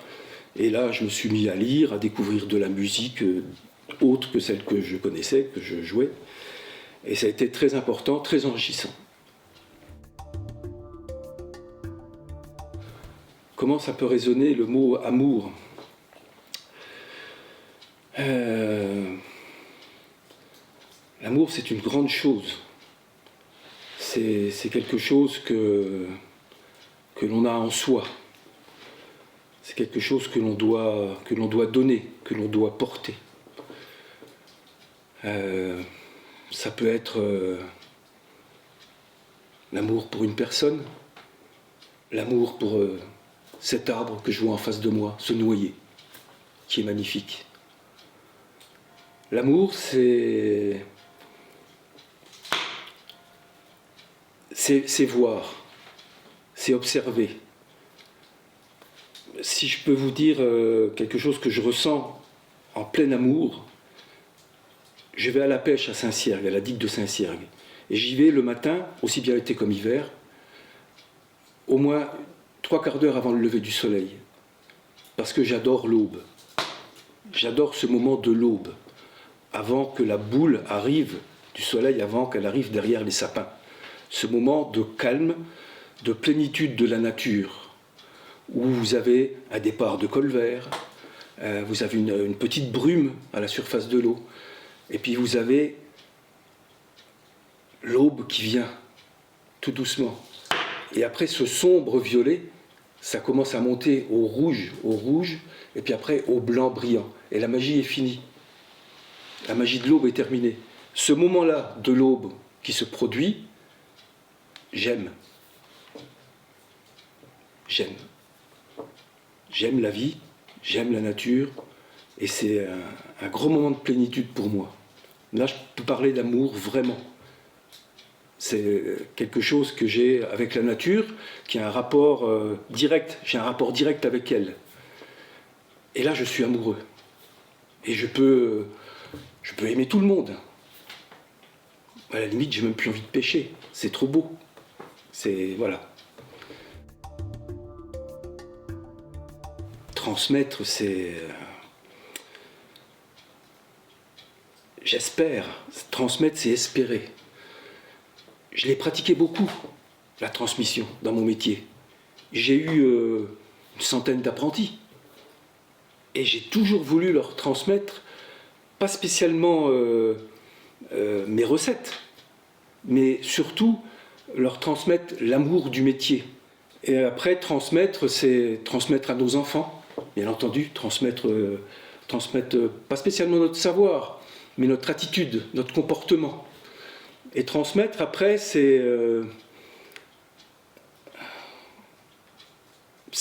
Et là, je me suis mis à lire, à découvrir de la musique autre que celle que je connaissais, que je jouais. Et ça a été très important, très enrichissant. Comment ça peut résonner le mot amour ? L'amour, c'est une grande chose. C'est quelque chose que l'on a en soi. C'est quelque chose que l'on doit donner, que l'on doit porter. Ça peut être l'amour pour une personne, l'amour pour cet arbre que je vois en face de moi, ce noyer, qui est magnifique. L'amour, c'est voir, c'est observer. Si je peux vous dire quelque chose que je ressens en plein amour, je vais à la pêche à Saint-Ciergue, à la digue de Saint-Ciergue. Et j'y vais le matin, aussi bien été comme hiver, au moins 3/4 d'heure avant le lever du soleil. Parce que j'adore l'aube. J'adore ce moment de l'aube, avant que la boule arrive du soleil, avant qu'elle arrive derrière les sapins. Ce moment de calme, de plénitude de la nature, où vous avez un départ de colvert, vous avez une petite brume à la surface de l'eau, et puis vous avez l'aube qui vient, tout doucement. Et après ce sombre violet, ça commence à monter au rouge, et puis après au blanc brillant. Et la magie est finie. La magie de l'aube est terminée. Ce moment-là de l'aube qui se produit, j'aime. J'aime. J'aime la vie, j'aime la nature, et c'est un gros moment de plénitude pour moi. Là, je peux parler d'amour vraiment. C'est quelque chose que j'ai avec la nature, qui a un rapport direct. J'ai un rapport direct avec elle. Et là, je suis amoureux. Et je peux aimer tout le monde. À la limite, j'ai même plus envie de pécher. C'est trop beau. C'est... voilà. Transmettre, c'est... J'espère. Transmettre, c'est espérer. Je l'ai pratiqué beaucoup, la transmission, dans mon métier. J'ai eu une centaine d'apprentis. Et j'ai toujours voulu leur transmettre, pas spécialement mes recettes, mais surtout leur transmettre l'amour du métier. Et après, transmettre, c'est transmettre à nos enfants, bien entendu, transmettre pas spécialement notre savoir, mais notre attitude, notre comportement. Et transmettre, après, c'est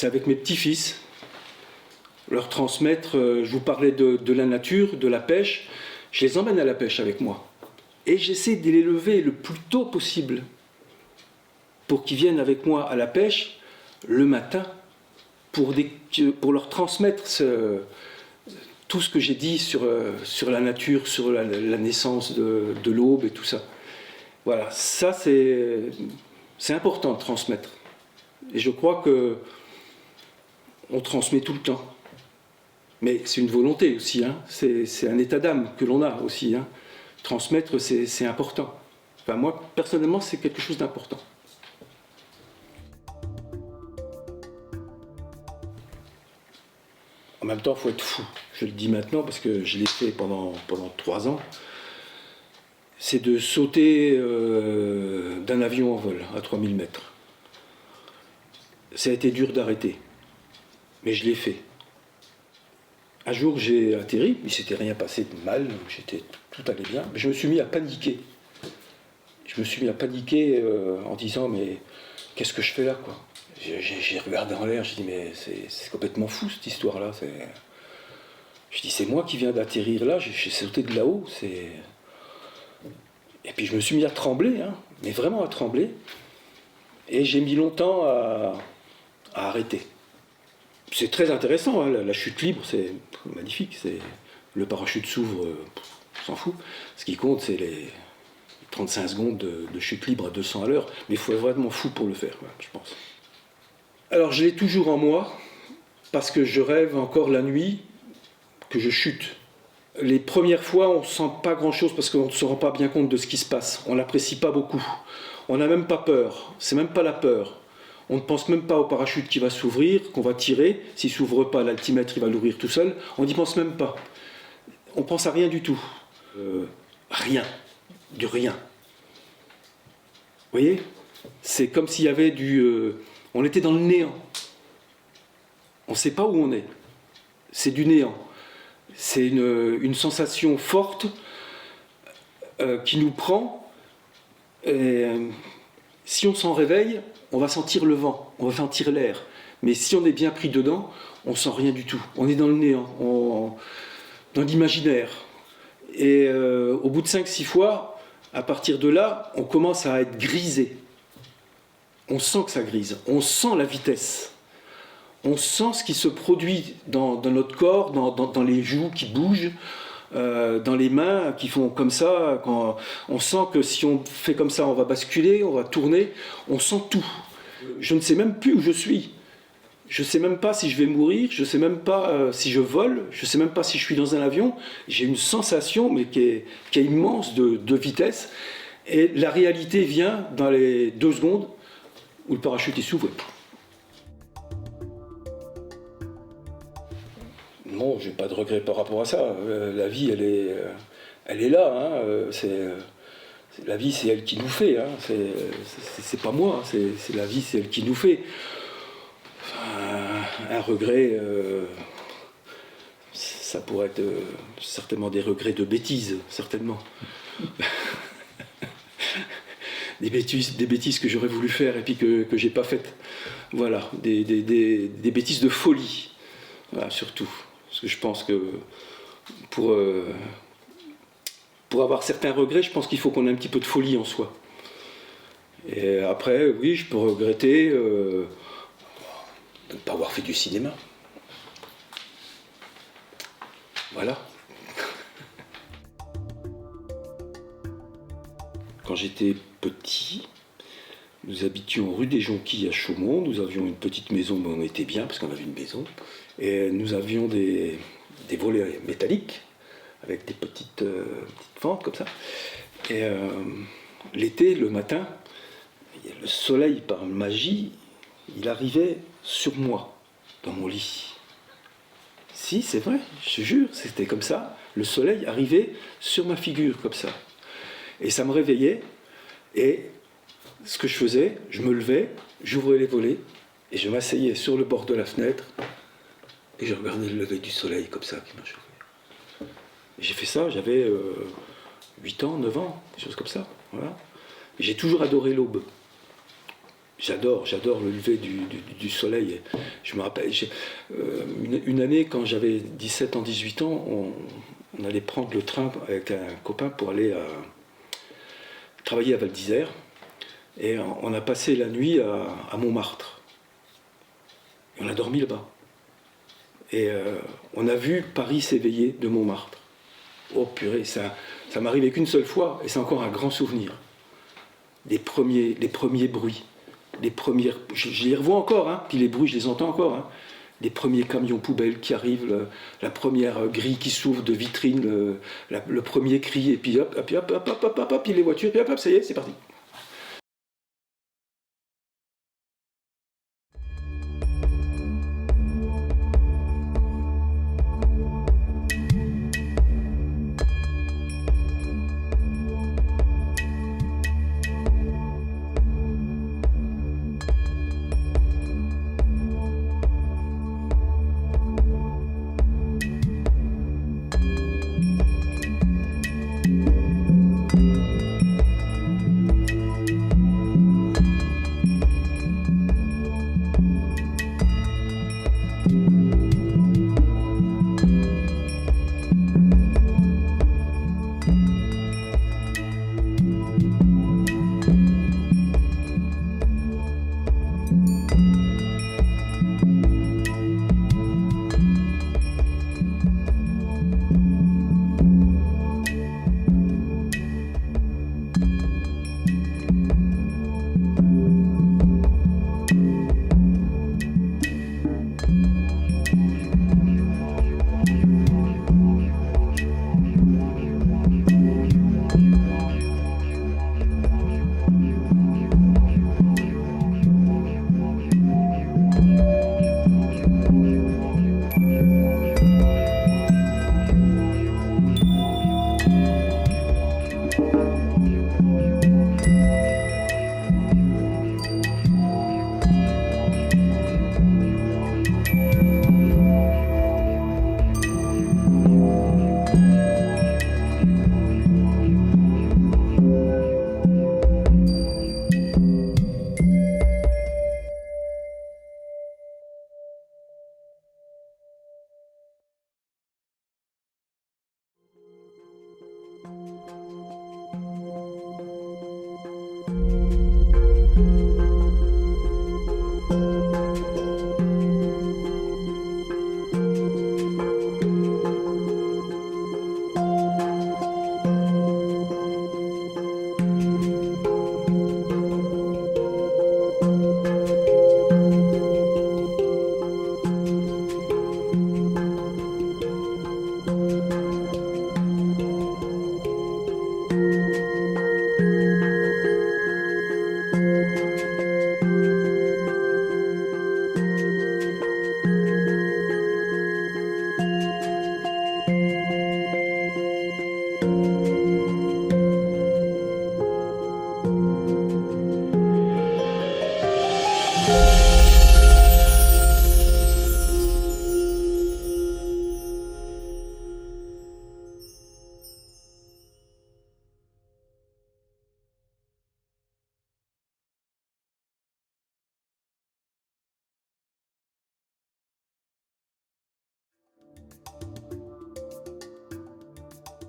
avec mes petits-fils. Leur transmettre, je vous parlais de la nature, de la pêche, je les emmène à la pêche avec moi. Et j'essaie de les lever le plus tôt possible pour qu'ils viennent avec moi à la pêche le matin, pour leur transmettre tout ce que j'ai dit sur la nature, sur la naissance de l'aube et tout ça. Voilà, ça c'est important de transmettre. Et je crois que on transmet tout le temps. Mais c'est une volonté aussi, hein. C'est un état d'âme que l'on a aussi. Hein. Transmettre, c'est important. Enfin, moi, personnellement, c'est quelque chose d'important. En même temps, il faut être fou. Je le dis maintenant parce que je l'ai fait pendant 3 ans. C'est de sauter d'un avion en vol à 3000 mètres. Ça a été dur d'arrêter, mais je l'ai fait. Un jour, j'ai atterri, il ne s'était rien passé de mal, tout allait bien, mais je me suis mis à paniquer. Je me suis mis à paniquer en disant, mais qu'est-ce que je fais là, quoi ? J'ai regardé en l'air, je dis, mais c'est complètement fou cette histoire-là. Je dis, c'est moi qui viens d'atterrir là, j'ai sauté de là-haut, Et puis je me suis mis à trembler, hein, mais vraiment à trembler. Et j'ai mis longtemps à arrêter. C'est très intéressant, hein, la chute libre, c'est magnifique. Le parachute s'ouvre, on s'en fout. Ce qui compte, c'est les 35 secondes de chute libre à 200 à l'heure. Mais il faut être vraiment fou pour le faire, je pense. Alors je l'ai toujours en moi, parce que je rêve encore la nuit que je chute. Les premières fois, on ne sent pas grand-chose parce qu'on ne se rend pas bien compte de ce qui se passe. On n'apprécie pas beaucoup. On n'a même pas peur. C'est même pas la peur. On ne pense même pas au parachute qui va s'ouvrir, qu'on va tirer. S'il ne s'ouvre pas, l'altimètre il va l'ouvrir tout seul. On n'y pense même pas. On pense à rien du tout. Rien. Du rien. Vous voyez ? C'est comme s'il y avait on était dans le néant. On ne sait pas où on est. C'est du néant. C'est une sensation forte qui nous prend. Et, si on s'en réveille, on va sentir le vent, on va sentir l'air. Mais si on est bien pris dedans, on ne sent rien du tout. On est dans le néant, dans l'imaginaire. Et au bout de 5-6 fois, à partir de là, on commence à être grisé. On sent que ça grise, on sent la vitesse. On sent ce qui se produit dans notre corps, dans les joues qui bougent, dans les mains qui font comme ça. On sent que si on fait comme ça, on va basculer, on va tourner. On sent tout. Je ne sais même plus où je suis. Je ne sais même pas si je vais mourir. Je ne sais même pas si je vole. Je ne sais même pas si je suis dans un avion. J'ai une sensation mais qui est immense de vitesse. Et la réalité vient dans les 2 secondes où le parachute s'ouvre. Non, j'ai pas de regret par rapport à ça. La vie, elle est là. Hein. La vie, c'est elle qui nous fait. Hein. C'est pas moi. C'est la vie, c'est elle qui nous fait. Un regret, ça pourrait être certainement des regrets de bêtises, certainement. Des bêtises que j'aurais voulu faire et puis que j'ai pas faites. Voilà, des bêtises de folie, voilà, surtout. Parce que je pense que pour avoir certains regrets, je pense qu'il faut qu'on ait un petit peu de folie en soi. Et après, oui, je peux regretter de ne pas avoir fait du cinéma. Voilà. Quand j'étais petit, nous habitions rue des Jonquilles à Chaumont. Nous avions une petite maison, mais on était bien parce qu'on avait une maison. Et nous avions des volets métalliques avec des petites fentes comme ça. Et l'été, le matin, le soleil par magie, il arrivait sur moi, dans mon lit. Si, c'est vrai, je te jure, c'était comme ça. Le soleil arrivait sur ma figure comme ça. Et ça me réveillait. Et ce que je faisais, je me levais, j'ouvrais les volets et je m'asseyais sur le bord de la fenêtre et je regardais le lever du soleil comme ça qui m'a chauffé. Et j'ai fait ça, j'avais 8 ans, 9 ans, des choses comme ça. Voilà. Et j'ai toujours adoré l'aube. J'adore le lever du soleil. Je me rappelle, une année, quand j'avais 17 ans, 18 ans, on allait prendre le train avec un copain pour aller travailler à Val d'Isère. Et on a passé la nuit à Montmartre. Et on a dormi là-bas. Et on a vu Paris s'éveiller de Montmartre. Oh purée, ça m'arrivait qu'une seule fois, et c'est encore un grand souvenir. Les premiers bruits. Je les revois encore, hein, puis les bruits, je les entends encore. Hein. Les premiers camions poubelles qui arrivent, la première grille qui s'ouvre de vitrine, le premier cri, et puis hop, puis les voitures, puis hop, ça y est, c'est parti.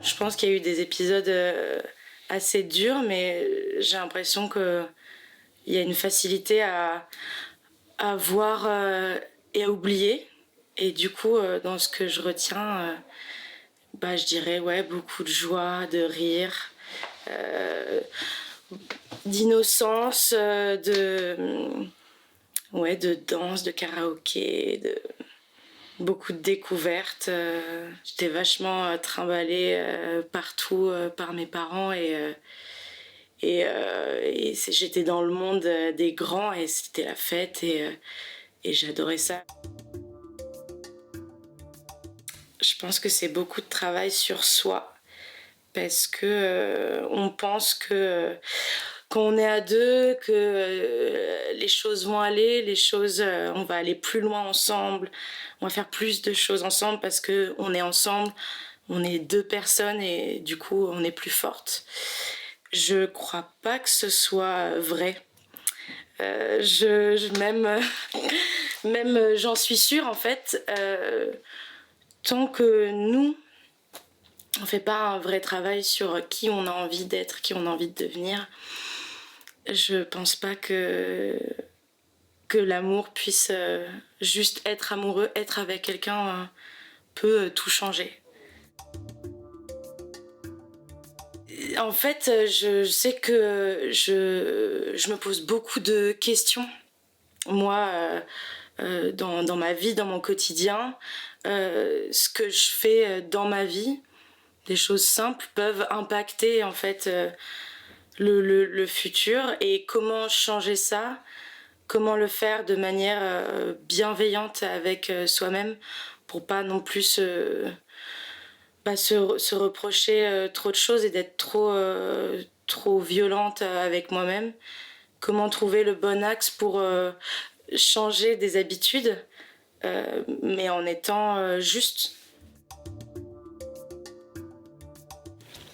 Je pense qu'il y a eu des épisodes assez durs, mais j'ai l'impression qu'il y a une facilité à voir et à oublier. Et du coup, dans ce que je retiens, je dirais beaucoup de joie, de rire, d'innocence, de danse, de karaoké, beaucoup de découvertes. J'étais vachement trimballée partout par mes parents et j'étais dans le monde des grands et c'était la fête et j'adorais ça. Je pense que c'est beaucoup de travail sur soi parce que on pense que quand on est à deux, que les choses vont aller, on va aller plus loin ensemble, on va faire plus de choses ensemble parce qu'on est ensemble, on est deux personnes et du coup on est plus fortes. Je crois pas que ce soit vrai. Même j'en suis sûre en fait, tant que nous, on fait pas un vrai travail sur qui on a envie d'être, qui on a envie de devenir, je pense pas que l'amour puisse juste être amoureux, être avec quelqu'un peut tout changer. En fait, je sais que je me pose beaucoup de questions. Moi, dans ma vie, dans mon quotidien, ce que je fais dans ma vie, des choses simples peuvent impacter en fait le futur et comment changer ça, comment le faire de manière bienveillante avec soi-même pour pas non plus se reprocher trop de choses et d'être trop violente avec moi-même. Comment trouver le bon axe pour changer des habitudes mais en étant juste.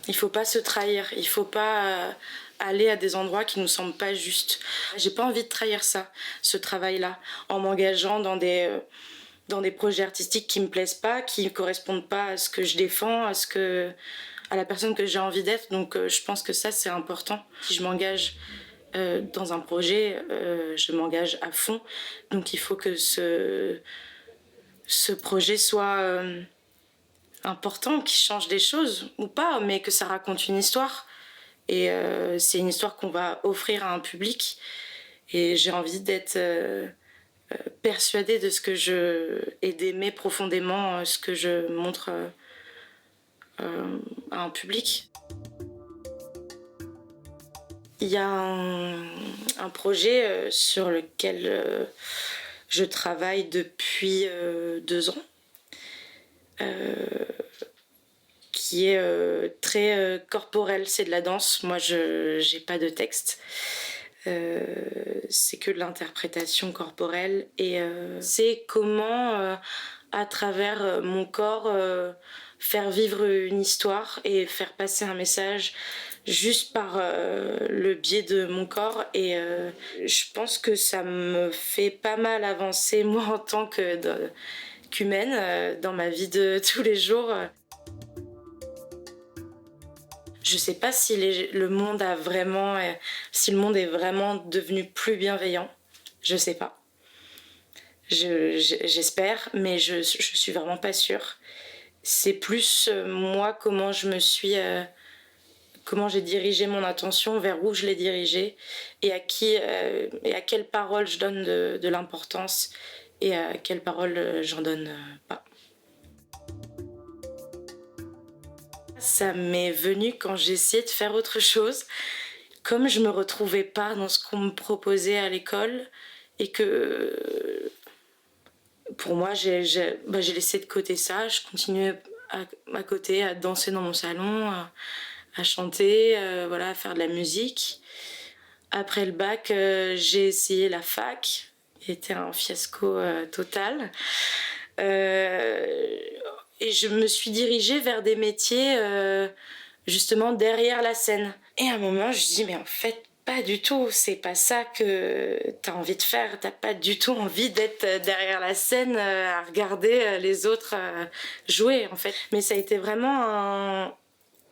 Il faut pas se trahir, il faut pas aller à des endroits qui nous semblent pas justes. J'ai pas envie de trahir ça, ce travail-là, en m'engageant dans des projets artistiques qui me plaisent pas, qui correspondent pas à ce que je défends, à la personne que j'ai envie d'être. Donc je pense que ça c'est important. Si je m'engage dans un projet, je m'engage à fond. Donc il faut que ce projet soit important, qui change des choses ou pas, mais que ça raconte une histoire. Et c'est une histoire qu'on va offrir à un public. Et j'ai envie d'être persuadée de ce que et d'aimer profondément ce que je montre à un public. Il y a un projet sur lequel je travaille depuis 2 ans, qui est très corporel, c'est de la danse. Moi, j'ai pas de texte. C'est que de l'interprétation corporelle et c'est comment à travers mon corps faire vivre une histoire et faire passer un message juste par le biais de mon corps et je pense que ça me fait pas mal avancer moi en tant qu'humaine dans ma vie de tous les jours. Je sais pas si le monde est vraiment devenu plus bienveillant. Je sais pas. J'espère, mais je suis vraiment pas sûre. C'est plus moi comment j'ai dirigé mon attention, vers où je l'ai dirigée, et à quelle parole je donne de l'importance et à quelle parole j'en donne pas. Ça m'est venu quand j'ai essayé de faire autre chose. Comme je me retrouvais pas dans ce qu'on me proposait à l'école et que pour moi j'ai laissé de côté ça, je continuais à côté à danser dans mon salon, à chanter, à faire de la musique. Après le bac, j'ai essayé la fac, qui était un fiasco total. Et je me suis dirigée vers des métiers justement derrière la scène. Et à un moment, je dis mais en fait, pas du tout, c'est pas ça que t'as envie de faire. T'as pas du tout envie d'être derrière la scène à regarder les autres jouer en fait. Mais ça a été vraiment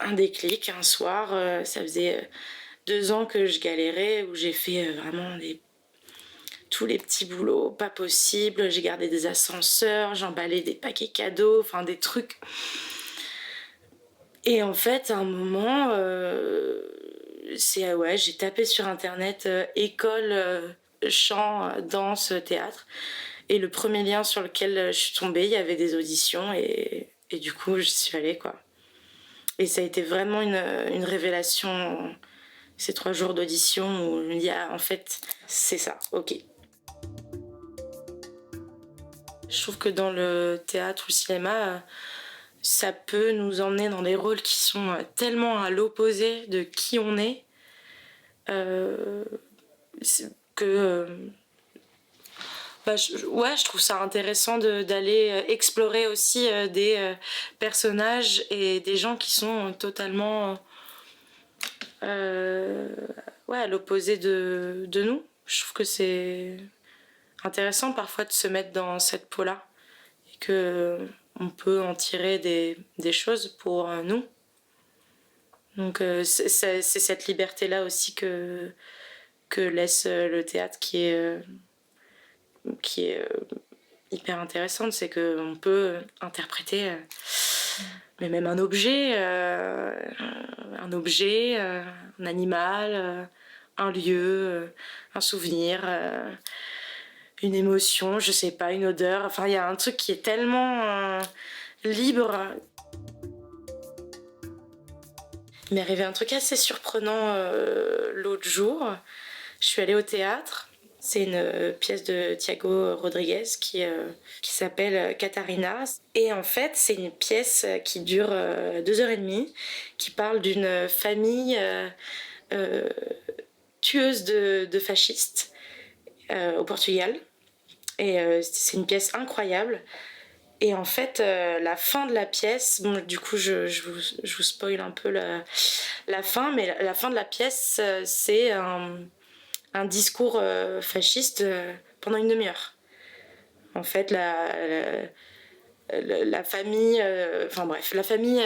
un déclic un soir. Ça faisait 2 ans que je galérais, où j'ai fait vraiment tous les petits boulots pas possibles. J'ai gardé des ascenseurs, j'emballais des paquets cadeaux, enfin des trucs. Et en fait, à un moment, j'ai tapé sur internet école, chant, danse, théâtre. Et le premier lien sur lequel je suis tombée, il y avait des auditions et du coup, j'y suis allée, quoi. Et ça a été vraiment une révélation, ces 3 jours d'audition où je me dis, ah, en fait, c'est ça, ok. Je trouve que dans le théâtre ou le cinéma, ça peut nous emmener dans des rôles qui sont tellement à l'opposé de qui on est, je trouve ça intéressant d'aller explorer aussi des personnages et des gens qui sont totalement à l'opposé de nous. Je trouve que c'est intéressant parfois de se mettre dans cette peau-là et qu'on peut en tirer des choses pour nous. Donc c'est cette liberté-là aussi que laisse le théâtre qui est hyper intéressante. C'est qu'on peut interpréter mais même un objet, un animal, un lieu, un souvenir, une émotion, je sais pas, une odeur. Enfin, il y a un truc qui est tellement libre. Il m'est arrivé un truc assez surprenant l'autre jour. Je suis allée au théâtre. C'est une pièce de Thiago Rodriguez qui s'appelle Catarina. Et en fait, c'est une pièce qui dure 2h30, qui parle d'une famille tueuse de fascistes au Portugal. Et c'est une pièce incroyable. Et en fait, la fin de la pièce, bon, du coup, je vous spoil un peu la fin, mais la fin de la pièce, c'est un discours fasciste pendant une demi-heure. En fait, la famille, la famille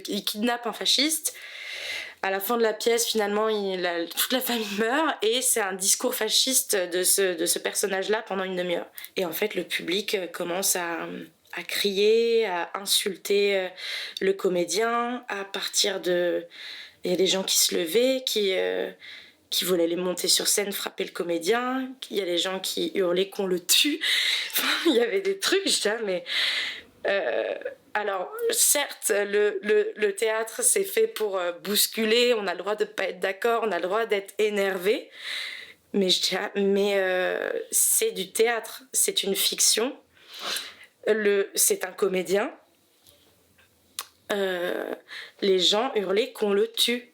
il kidnappe un fasciste. À la fin de la pièce, finalement, toute la famille meurt et c'est un discours fasciste de ce personnage-là pendant une demi-heure. Et en fait, le public commence à crier, à insulter le comédien, à partir de... Il y a des gens qui se levaient, qui voulaient aller monter sur scène, frapper le comédien. Il y a des gens qui hurlaient qu'on le tue. Enfin, il y avait des trucs, je disais, mais... Alors, certes, le théâtre, c'est fait pour bousculer, on a le droit de ne pas être d'accord, on a le droit d'être énervé. Mais c'est du théâtre, c'est une fiction. C'est un comédien. Les gens hurlaient qu'on le tue.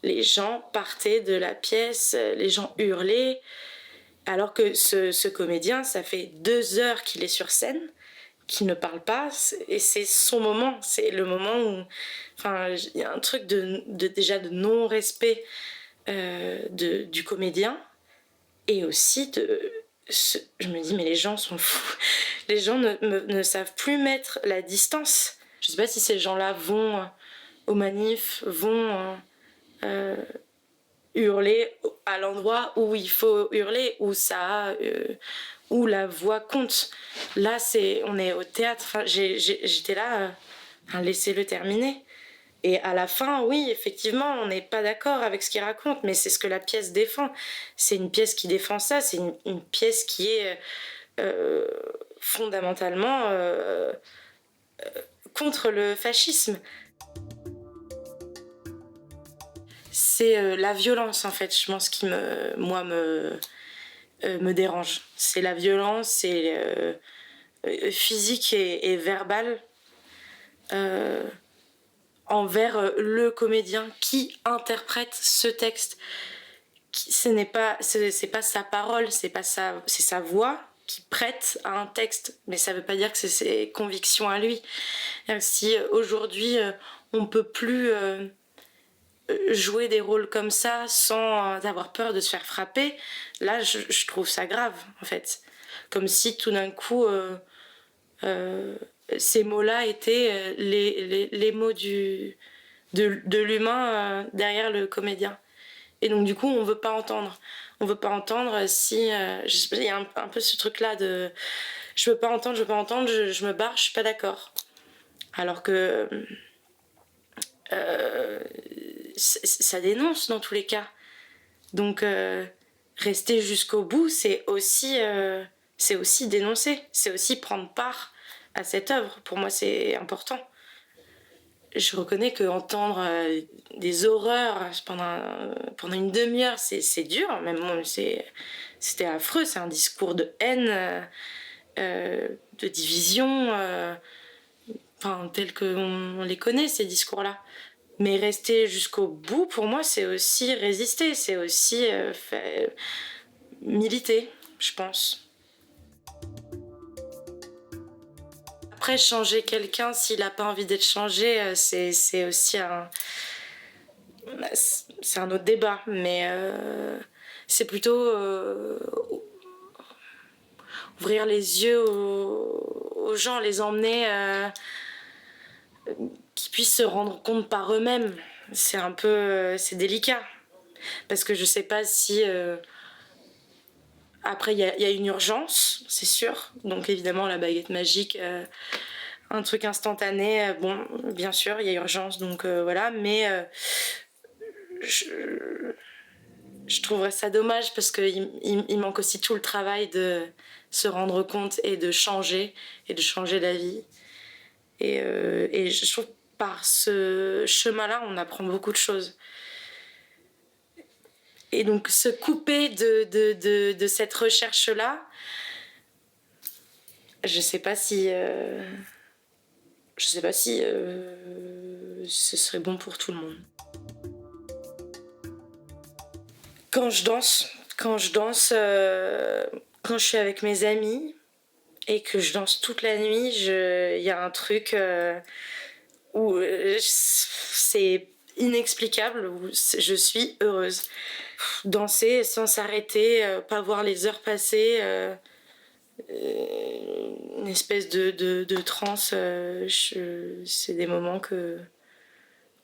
Les gens partaient de la pièce, les gens hurlaient. Alors que ce comédien, ça fait 2 heures qu'il est sur scène, qui ne parle pas, et c'est son moment, c'est le moment où, enfin, il y a un truc déjà de non-respect du comédien, et aussi je me dis mais les gens sont fous, les gens ne savent plus mettre la distance. Je sais pas si ces gens-là vont aux manifs vont hurler à l'endroit où il faut hurler, où la voix compte. Là, on est au théâtre. Enfin, j'étais là, laissez-le terminer. Et à la fin, oui, effectivement, on n'est pas d'accord avec ce qu'il raconte, mais c'est ce que la pièce défend. C'est une pièce qui défend ça, c'est une pièce qui est fondamentalement contre le fascisme. C'est la violence, en fait, je pense, qui me dérange. C'est la violence, c'est physique et verbale. Envers le comédien qui interprète ce texte. C'est pas sa parole, c'est sa voix qui prête à un texte, mais ça veut pas dire que c'est ses convictions à lui. Si aujourd'hui on peut plus jouer des rôles comme ça sans avoir peur de se faire frapper, là je trouve ça grave en fait. Comme si tout d'un coup ces mots-là étaient les mots de l'humain derrière le comédien. Et donc du coup, on veut pas entendre. On veut pas entendre si... il y a un peu ce truc-là de... Je veux pas entendre, je me barre, je suis pas d'accord. Alors que... ça dénonce dans tous les cas. Donc rester jusqu'au bout, c'est aussi dénoncer. C'est aussi prendre part à cette œuvre. Pour moi, c'est important. Je reconnais qu'entendre des horreurs pendant une demi-heure, c'est dur. Même moi, c'était affreux. C'est un discours de haine, de division, tel qu'on les connaît, ces discours-là. Mais rester jusqu'au bout, pour moi, c'est aussi résister. C'est aussi militer, je pense. Après, changer quelqu'un, s'il n'a pas envie d'être changé, c'est aussi c'est un autre débat. Mais c'est plutôt ouvrir les yeux aux gens, les emmener, qu'ils puissent se rendre compte par eux-mêmes. C'est délicat. Parce que je ne sais pas si... Après, il y a une urgence, c'est sûr. Donc évidemment, la baguette magique, un truc instantané, bon, bien sûr, il y a urgence, donc voilà. Mais je trouverais ça dommage parce qu'il manque aussi tout le travail de se rendre compte et de changer la vie. Et je trouve que par ce chemin-là, on apprend beaucoup de choses. Et donc se couper de cette recherche-là, je sais pas si ce serait bon pour tout le monde. Quand je danse, quand je suis avec mes amis et que je danse toute la nuit, il y a un truc où c'est inexplicable, où je suis heureuse. Danser sans s'arrêter, pas voir les heures passer, une espèce de transe, c'est des moments que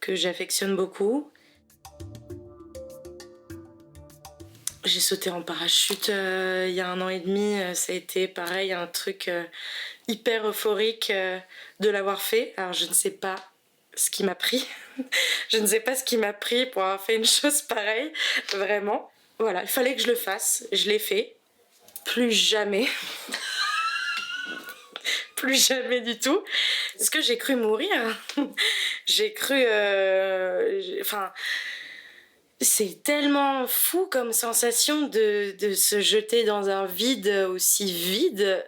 j'affectionne beaucoup. J'ai sauté en parachute il y a 1 an et demi, ça a été pareil, un truc hyper euphorique de l'avoir fait. Alors je ne sais pas ce qui m'a pris. Je ne sais pas ce qui m'a pris pour avoir fait une chose pareille, vraiment. Voilà, il fallait que je le fasse, je l'ai fait. Plus jamais. Plus jamais du tout. Est-ce que j'ai cru mourir? J'ai cru... c'est tellement fou comme sensation de se jeter dans un vide aussi vide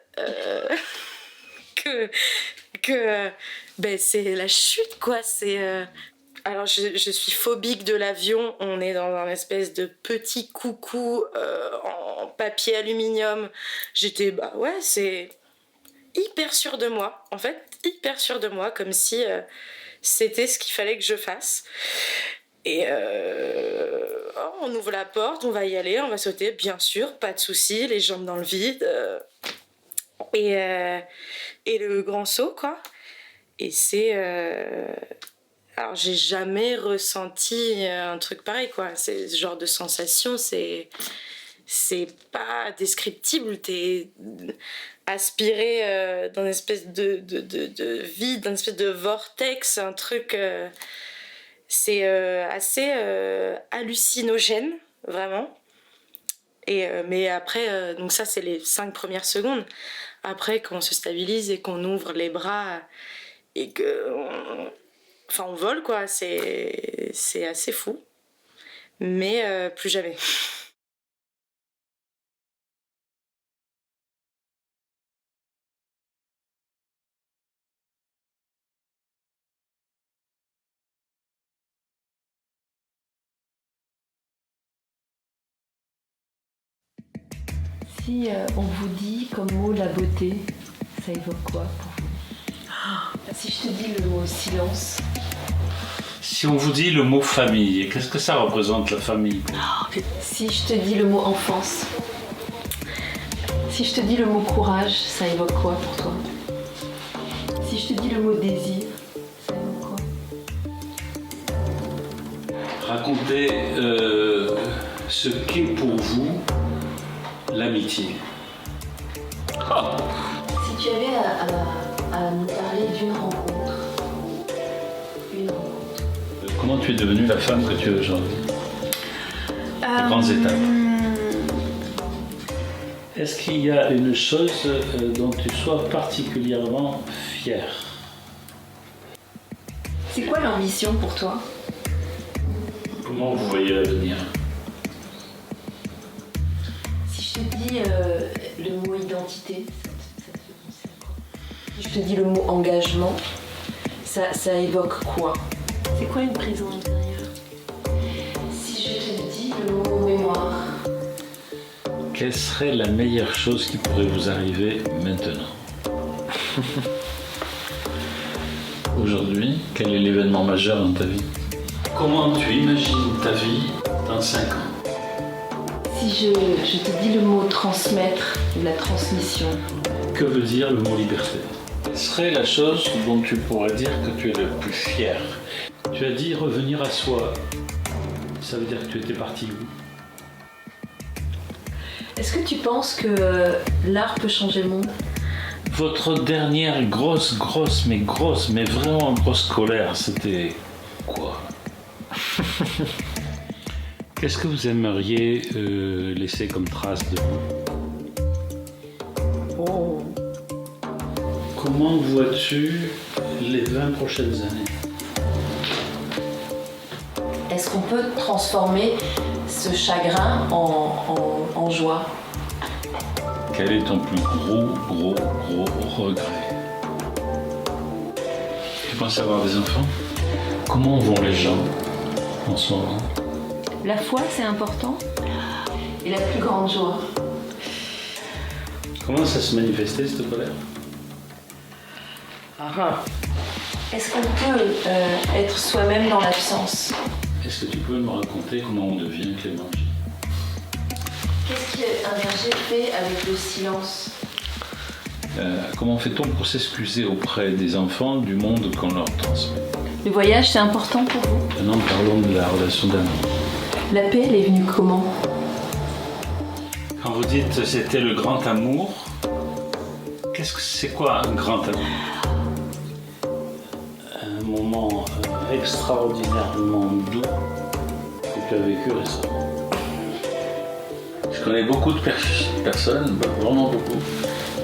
que c'est la chute, quoi. Alors je suis phobique de l'avion. On est dans un espèce de petit coucou en papier aluminium. J'étais c'est hyper sûre de moi, en fait, hyper sûre de moi, comme si c'était ce qu'il fallait que je fasse. Et on ouvre la porte, on va y aller, on va sauter, bien sûr, pas de souci, les jambes dans le vide. Et le grand saut, quoi. Et c'est Alors, j'ai jamais ressenti un truc pareil, quoi. Ce genre de sensation, c'est pas descriptible. T'es aspiré dans une espèce de vide, dans une espèce de vortex, un truc... c'est assez hallucinogène, vraiment. Mais après, donc ça, c'est les 5 premières secondes. Après, quand on se stabilise et qu'on ouvre les bras et on vole, quoi. C'est assez fou. Mais plus jamais. Si on vous dit comme mot la beauté, ça évoque quoi pour vous? Si je te dis le mot silence. Si on vous dit le mot famille, qu'est-ce que ça représente la famille? Si je te dis le mot enfance. Si je te dis le mot courage, ça évoque quoi pour toi? Si je te dis le mot désir, ça évoque quoi? Racontez ce qu'est pour vous l'amitié. Si tu avais à nous parler d'une rencontre. Comment tu es devenue la femme que tu es aujourd'hui? Les grandes étapes. Est-ce qu'il y a une chose dont tu sois particulièrement fière? C'est quoi l'ambition pour toi? Comment vous voyez l'avenir? Si je te dis le mot identité, ça te fait penser à quoi? Si je te dis le mot engagement, ça évoque quoi? C'est quoi une prison intérieure? Si je te dis le mot mémoire. Quelle serait la meilleure chose qui pourrait vous arriver maintenant? Aujourd'hui, quel est l'événement majeur dans ta vie? Comment tu imagines ta vie dans 5 ans? Si je te dis le mot transmettre, la transmission. Que veut dire le mot liberté? Quelle serait la chose dont tu pourrais dire que tu es le plus fier? Tu as dit revenir à soi. Ça veut dire que tu étais parti où? Est-ce que tu penses que l'art peut changer le monde? Votre dernière grosse, mais vraiment grosse colère, c'était quoi? Qu'est-ce que vous aimeriez laisser comme trace de vous? Oh. Comment vois-tu les 20 prochaines années? Est-ce qu'on peut transformer ce chagrin en joie? Quel est ton plus gros regret? Tu penses avoir des enfants? Comment vont les gens en ce moment? La foi, c'est important. Et la plus grande joie. Comment ça se manifestait cette colère? Est-ce qu'on peut être soi-même dans l'absence? Est-ce que tu peux me raconter comment on devient Clément J? Qu'est-ce qu'un berger fait avec le silence? Comment fait-on pour s'excuser auprès des enfants du monde qu'on leur transmet? Le voyage, c'est important pour vous? Maintenant, parlons de la relation d'amour. La paix, elle est venue comment? Quand vous dites c'était le grand amour, c'est quoi un grand amour? Un moment extraordinairement doux que tu as vécu récemment. Je connais beaucoup de personnes, vraiment beaucoup,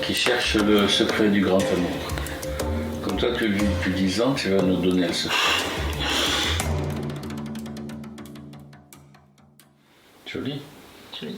qui cherchent le secret du grand amour. Comme toi, tu le vis depuis 10 ans, tu vas nous donner le secret. Joli. Joli.